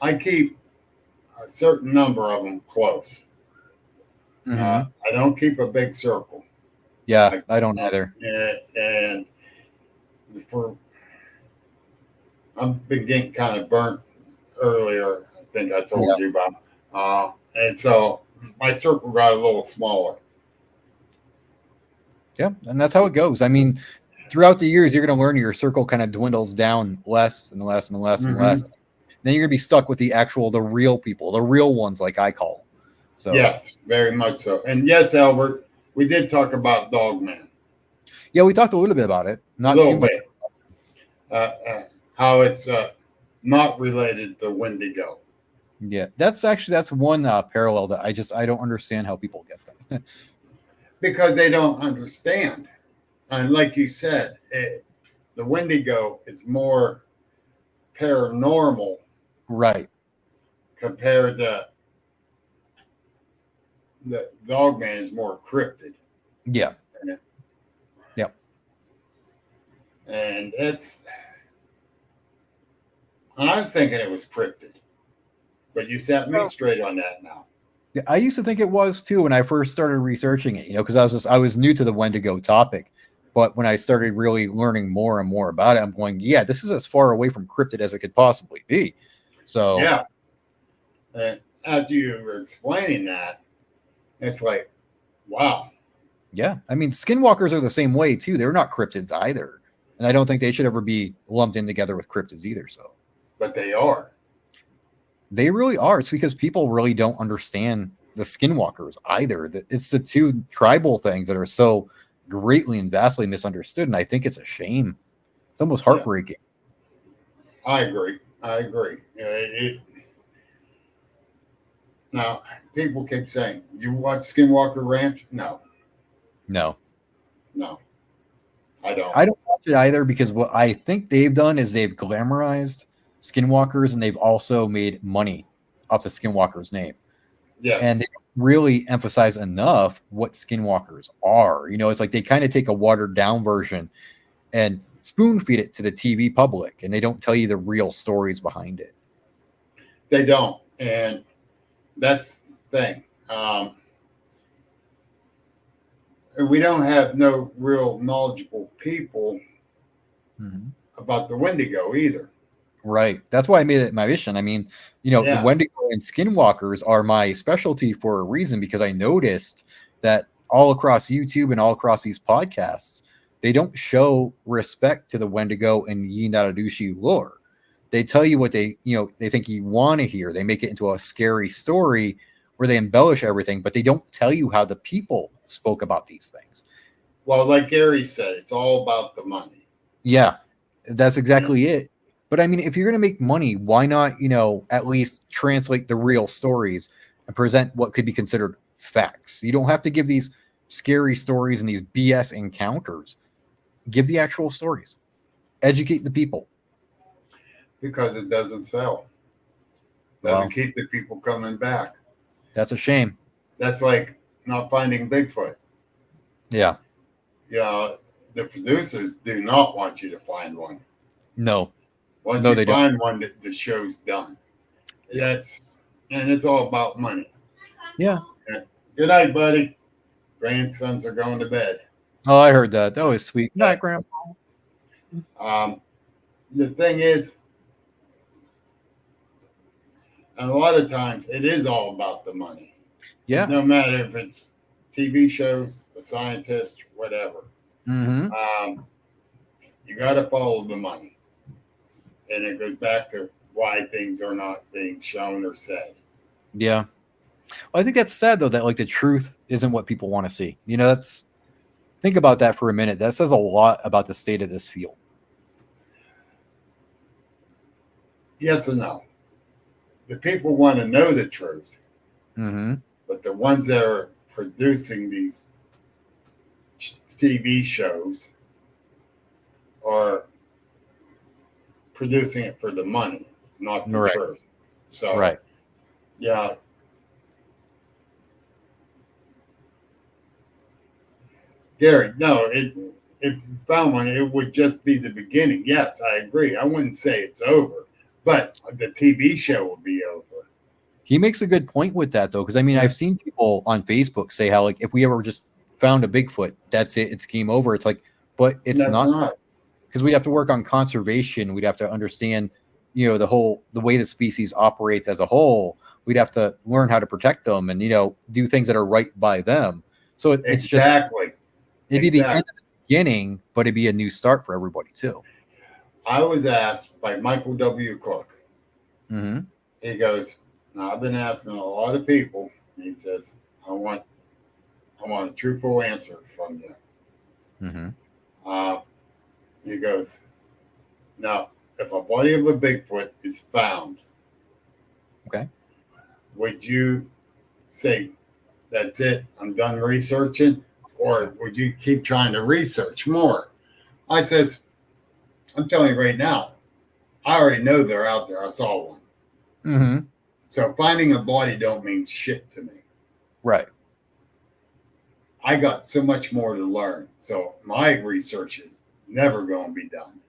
I keep a certain number of them close. Mhm. I don't keep a big circle. Yeah, I, I don't either. and for I've been getting kind of burnt earlier. I think I Yeah. told you about, and so my circle got a little smaller. Yeah, and that's how it goes. I mean, throughout the years, you're going to learn your circle kind of dwindles down less and less and less and Mm-hmm. less. Then you're going to be stuck with the real people, the real ones, like I call them. So Yes, very much so. And yes, Albert, we did talk about Dogman yeah, we talked a little bit about it, a not too little much. bit. How it's not related to Wendigo Yeah, that's one parallel that I don't understand how people get that. because they don't understand. And like you said, the Wendigo is more paranormal Right. compared to the Dogman is more cryptid. Yeah. Yeah. And and I was thinking it was cryptid, but you set me straight on that now. Yeah, I used to think it was too when I first started researching it, because I was new to the Wendigo topic. But when I started really learning more and more about it, I'm going, yeah, this is as far away from cryptid as it could possibly be. So Yeah. And as you were explaining that, it's like, wow. yeah, I mean, skinwalkers are the same way too. They're not cryptids either, and I don't think they should ever be lumped in together with cryptids either. So But they are. they really are. It's because people really don't understand the skinwalkers either. It's the two tribal things that are so greatly and vastly misunderstood, and I think it's a shame. It's almost Yeah, heartbreaking. I agree. Now, people keep saying, "You watch Skinwalker Ranch?" No, No, no, I don't. I don't watch it either because what I think they've done is they've glamorized skinwalkers and they've also made money off the skinwalker's name. And Yes, they don't really emphasize enough what skinwalkers are. It's like they kind of take a watered down version and spoon feed it to the TV public, and they don't tell you the real stories behind it. they don't, and that's the thing. We don't have no real knowledgeable people Mhm. about the Wendigo either. Right. That's why I made it my mission. I mean, the Yeah, Wendigo and skinwalkers are my specialty for a reason because I noticed that all across YouTube and all across these podcasts, they don't show respect to the Wendigo and Yi Naradushi lore. They tell you what they think you want to hear. They make it into a scary story where they embellish everything, but they don't tell you how the people spoke about these things. well, like Gary said, it's all about the money. Yeah, that's Yeah. exactly it. But I mean, if you're going to make money, why not, at least translate the real stories and present what could be considered facts? You don't have to give these scary stories and these BS encounters. Give the actual stories. Educate the people. Because it doesn't sell. Doesn't Well, keep the people coming back. that's a shame. That's like not finding Bigfoot. Yeah. The producers do not want you to find one. No. Once No, you they don't. find one, the show's done. And it's all about money. Yeah. Yeah. Good night, buddy. Grandsons are going to bed. Oh, I heard that. That was sweet. Good night, Grandpa. The thing is, and a lot of times it is all about the money. Yeah. No matter if it's TV shows, The Scientist, whatever. Mm-hmm. You got to follow the money. And it goes back to why things are not being shown or said. Yeah. Well, I think that's sad though that like the truth isn't what people want to see. Think about that for a minute. That says a lot about the state of this field. Yes and no. The people want to know the truth. Mm-hmm. but the ones that are producing these TV shows are producing it for the money, not the Right. truth. So, Right. yeah. Gary, no, if you found one, it would just be the beginning. Yes, I agree. I wouldn't say it's over, but the TV show will be over. He makes a good point with that, though, because I mean, I've seen people on Facebook say how, like, if we ever just found a Bigfoot, that's it, it's game over. It's like, but it's That's not, because we'd have to work on conservation. We'd have to understand, the way the species operates as a whole. We'd have to learn how to protect them and, do things that are right by them. So it's just, Exactly. it'd be the end of the beginning, but it'd be a new start for everybody too. I was asked by Michael W. Cook. Mm-hmm. He goes, now I've been asking a lot of people. And he says, I want a truthful answer from you. Mm-hmm. He goes, now, if a body of a Bigfoot is found, Okay. would you say, that's it, I'm done researching? Or would you keep trying to research more? I says, I'm telling you right now, I already know they're out there. I saw one. Mm-hmm. So finding a body don't mean shit to me. Right. I got so much more to learn. So my research is never going to be done.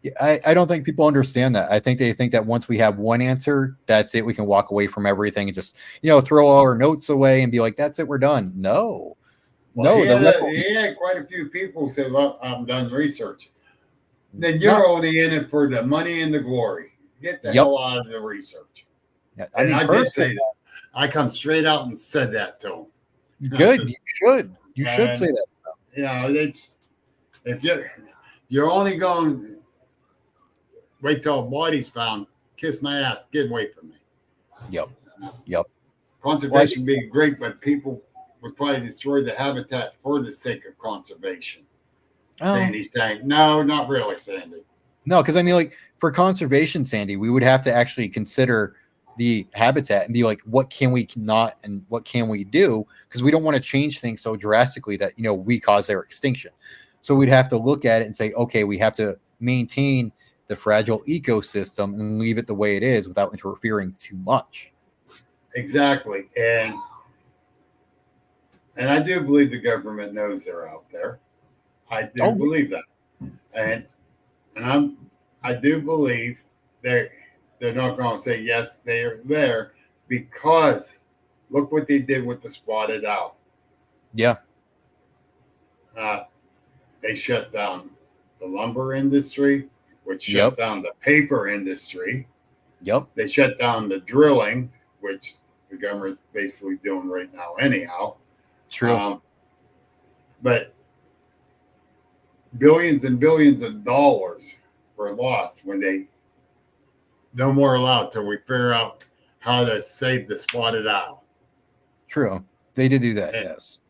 Yeah, I don't think people understand that. I think they think that once we have one answer, that's it. We can walk away from everything and just, throw all our notes away and be like, that's it, we're done. No. Well, No. he had quite a few people who said, well, I'm done research. Then you're only in it for the money and the glory. Get the hell out of the research. Yeah, I did say that. I come straight out and said that to him. Good. You should say that. It's if you're only going wait till a body's found, kiss my ass, get away from me. Yep. Conservation being great, but people would probably destroy the habitat for the sake of conservation. Sandy's saying, no, not really, Sandy. No, because I mean, like, for conservation, Sandy, we would have to actually consider the habitat and be like, what can we not and what can we do? Because we don't want to change things so drastically that, we cause their extinction. So we'd have to look at it and say, okay, we have to maintain the fragile ecosystem and leave it the way it is without interfering too much. Exactly. And I do believe the government knows they're out there. I do believe that. And I do believe they're not going to say, yes, they are there, because look what they did with the spotted owl. Yeah. They shut down the lumber industry, which shut down the paper industry. Yep. They shut down the drilling, which the government is basically doing right now anyhow. True. But billions and billions of dollars were lost when they no more allowed till we figure out how to save the spotted owl. True. They did do that, yes.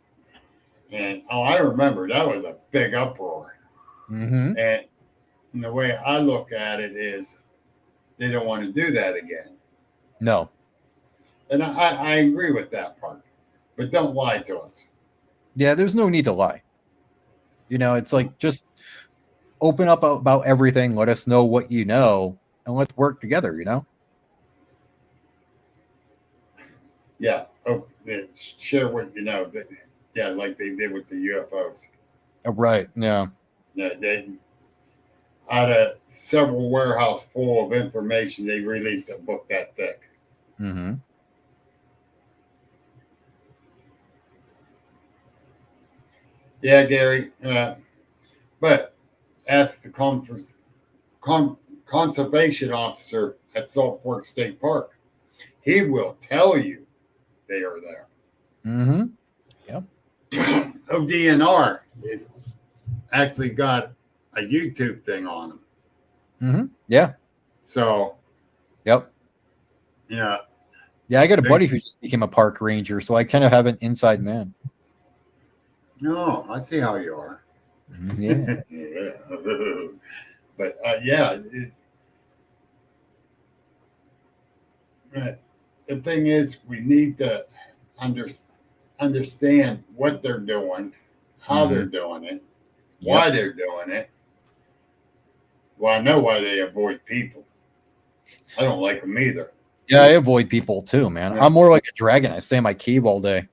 And I remember that was a big uproar. Mm-hmm. And the way I look at it is they don't want to do that again. No. And I agree with that part. But don't lie to us. Yeah, there's no need to lie. It's like, just open up about everything. Let us know what you know, and let's work together, Yeah. Oh, share what you know. But yeah, like they did with the UFOs. Right. Yeah. Yeah. They, out of several warehouse full of information, they released a book that thick. Mm-hmm. Yeah, Gary. But ask the conservation officer at Salt Fork State Park. He will tell you they are there. Mm-hmm. Yep. ODNR is actually got a YouTube thing on them. Mm-hmm. Yeah. So. Yep. Yeah. Yeah, I got a buddy who just became a park ranger, so I kind of have an inside man. No, I see how you are. Yeah. Yeah. But yeah, the thing is, we need to under, understand what they're doing, how they're doing it, why they're doing it. Well, I know why they avoid people. I don't like them either. Yeah, I avoid people too, man. Yeah. I'm more like a dragon. I stay in my cave all day.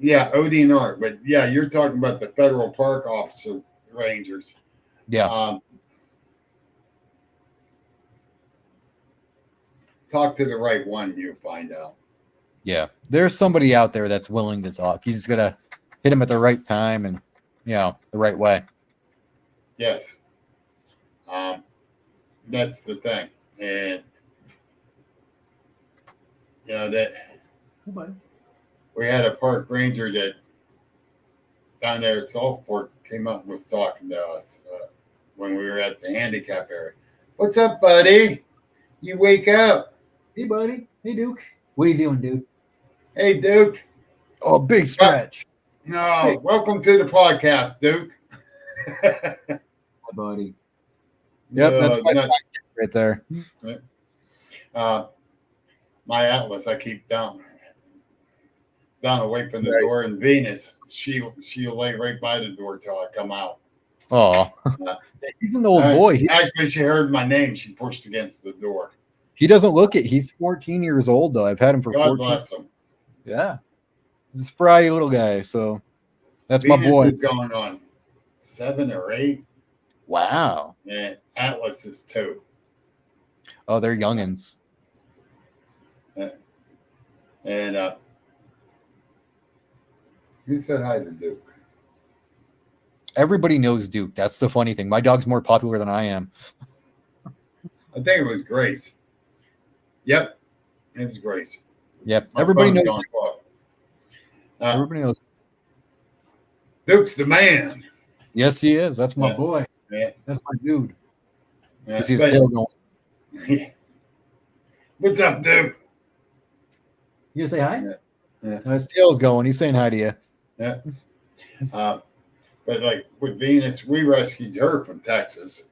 Yeah, ODNR. But yeah, you're talking about the federal park officer rangers. Yeah. Talk to the right one, you'll find out. Yeah. There's somebody out there that's willing to talk. He's just gonna hit him at the right time and the right way. Yes. That's the thing. And that we had a park ranger that down there at Southport came up and was talking to us when we were at the handicap area. What's up, buddy? You wake up. Hey, buddy. Hey, Duke. What are you doing, dude? Hey, Duke. Oh, big stretch. No, welcome to the podcast, Duke. Hi, buddy. Yep, that's my right there. My Atlas, I keep down away from the door, and Venus, she'll lay right by the door till I come out. Oh, he's an old boy. Actually, she heard my name. She pushed against the door. He doesn't look it. He's 14 years old, though. I've had him for God 14. bless him. Yeah. He's a spry little guy, so that's Venus my boy. is going on 7 or 8. Wow. And Atlas is 2. Oh, they're youngins. And who said hi to Duke? Everybody knows Duke. That's the funny thing. My dog's more popular than I am. I think it was Grace. Yep, it was Grace. Yep. My Everybody phone's knows. going slow. Everybody knows. Duke's the man. Yes, he is. That's my Yeah. boy. Yeah. That's my dude. Yeah. You see his But- tail going. What's up, Duke? You gonna say hi? Yeah. His tail's going. He's saying hi to you. Yeah. But like with Venus, we rescued her from Texas.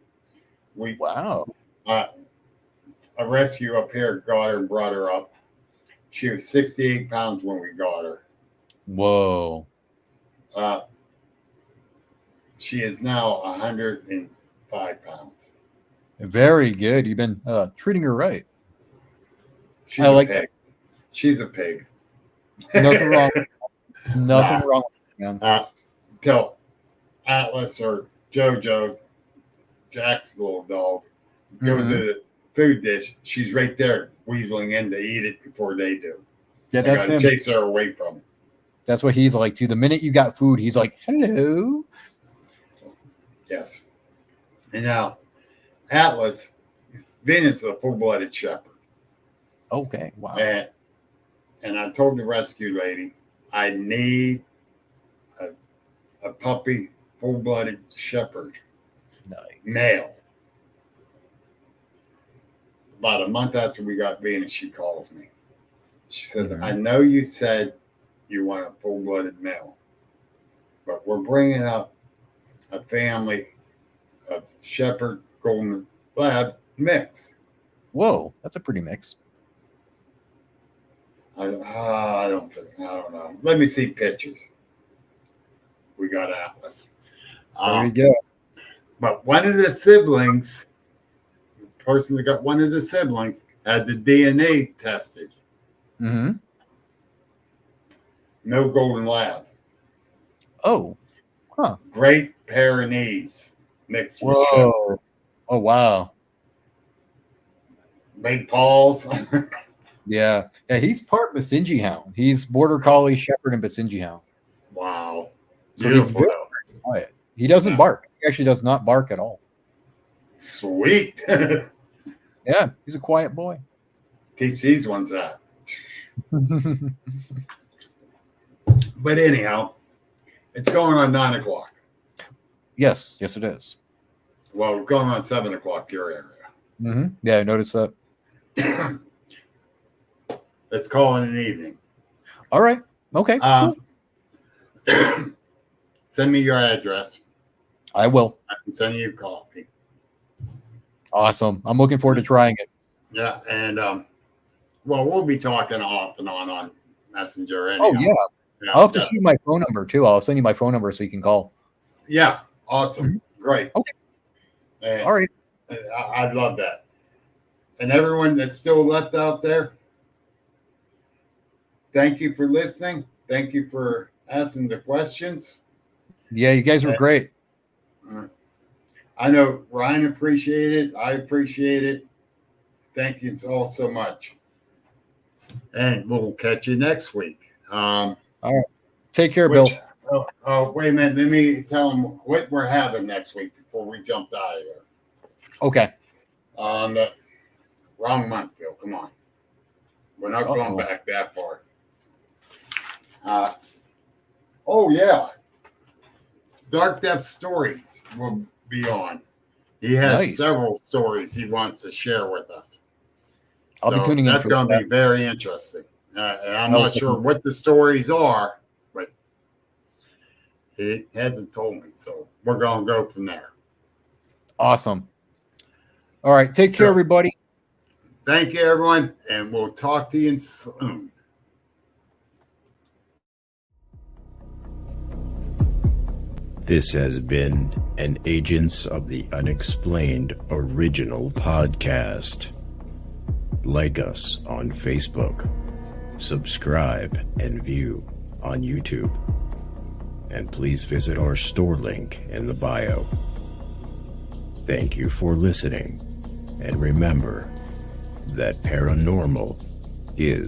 We Wow. a rescue up here got her and brought her up. She was 68 pounds when we got her. Whoa. She is now 105 pounds. Very good. You've been treating her right. She's I a like pig. She's a pig. Nothing wrong. Nothing wrong with it, man. Till Atlas or JoJo, Jack's little dog, go to the food dish. She's right there, weaseling in to eat it before they do. Yeah, I that's gotta him. chase her away from him. That's what he's like too. The minute you got food, he's like, "Hello." Yes. And now, Atlas, Venus is a full-blooded shepherd. Okay. Wow. And I told the rescue lady, I need a puppy, full-blooded shepherd, Nice. male. About a month after we got Venus, she calls me. She says, I know you said you want a full-blooded male, but we're bringing up a family of shepherd golden lab mix. Whoa, that's a pretty mix. I don't know. Let me see pictures. We got Atlas. There you go. But one of the siblings, the person that got one of the siblings, had the DNA tested. Mm-hmm. No golden lab. Oh. Huh. Great Pyrenees mixed with shepherd. Whoa. Oh wow. Big paws. Yeah. Yeah, he's part Basenji Hound. He's Border Collie, Shepherd, and Basenji Hound. Wow. So he's Beautiful. very quiet. He doesn't bark. He actually does not bark at all. Sweet. Yeah, he's a quiet boy. Teach these ones that. But anyhow, it's going on 9 o'clock. Yes, it is. Well, it's going on 7 o'clock your area. Mm-hmm. Yeah, I noticed that. Let's call it an evening. All right. Okay. Cool. Send me your address. I will. I can send you coffee. Awesome. I'm looking forward to trying it. Yeah, and well, we'll be talking off and on Messenger. Oh, Anyhow. yeah. I'll have to shoot my phone number, too. I'll send you my phone number so you can call. Yeah, awesome. Great. Okay. And All right. I'd love that. And everyone that's still left out there, thank you for listening. Thank you for asking the questions. Yeah, you guys were great. I know Ryan appreciated it. I appreciate it. Thank you all so much. And we'll catch you next week. All right. Take care, Bill. Oh, wait a minute. Let me tell them what we're having next week before we jump out of here. Okay. On the wrong month, Bill. Come on. We're not going back that far. Oh, yeah. Dark Depth Stories will be on. He has several stories he wants to share with us. I'll be tuning in. That's going to be very interesting. And I'm not sure what the stories are, but he hasn't told me. So we're going to go from there. Awesome. All right. Take care, everybody. Thank you, everyone. And we'll talk to you soon. This has been an Agents of the Unexplained original podcast. Like us on Facebook, subscribe and view on YouTube, and please visit our store link in the bio. Thank you for listening, and remember that paranormal is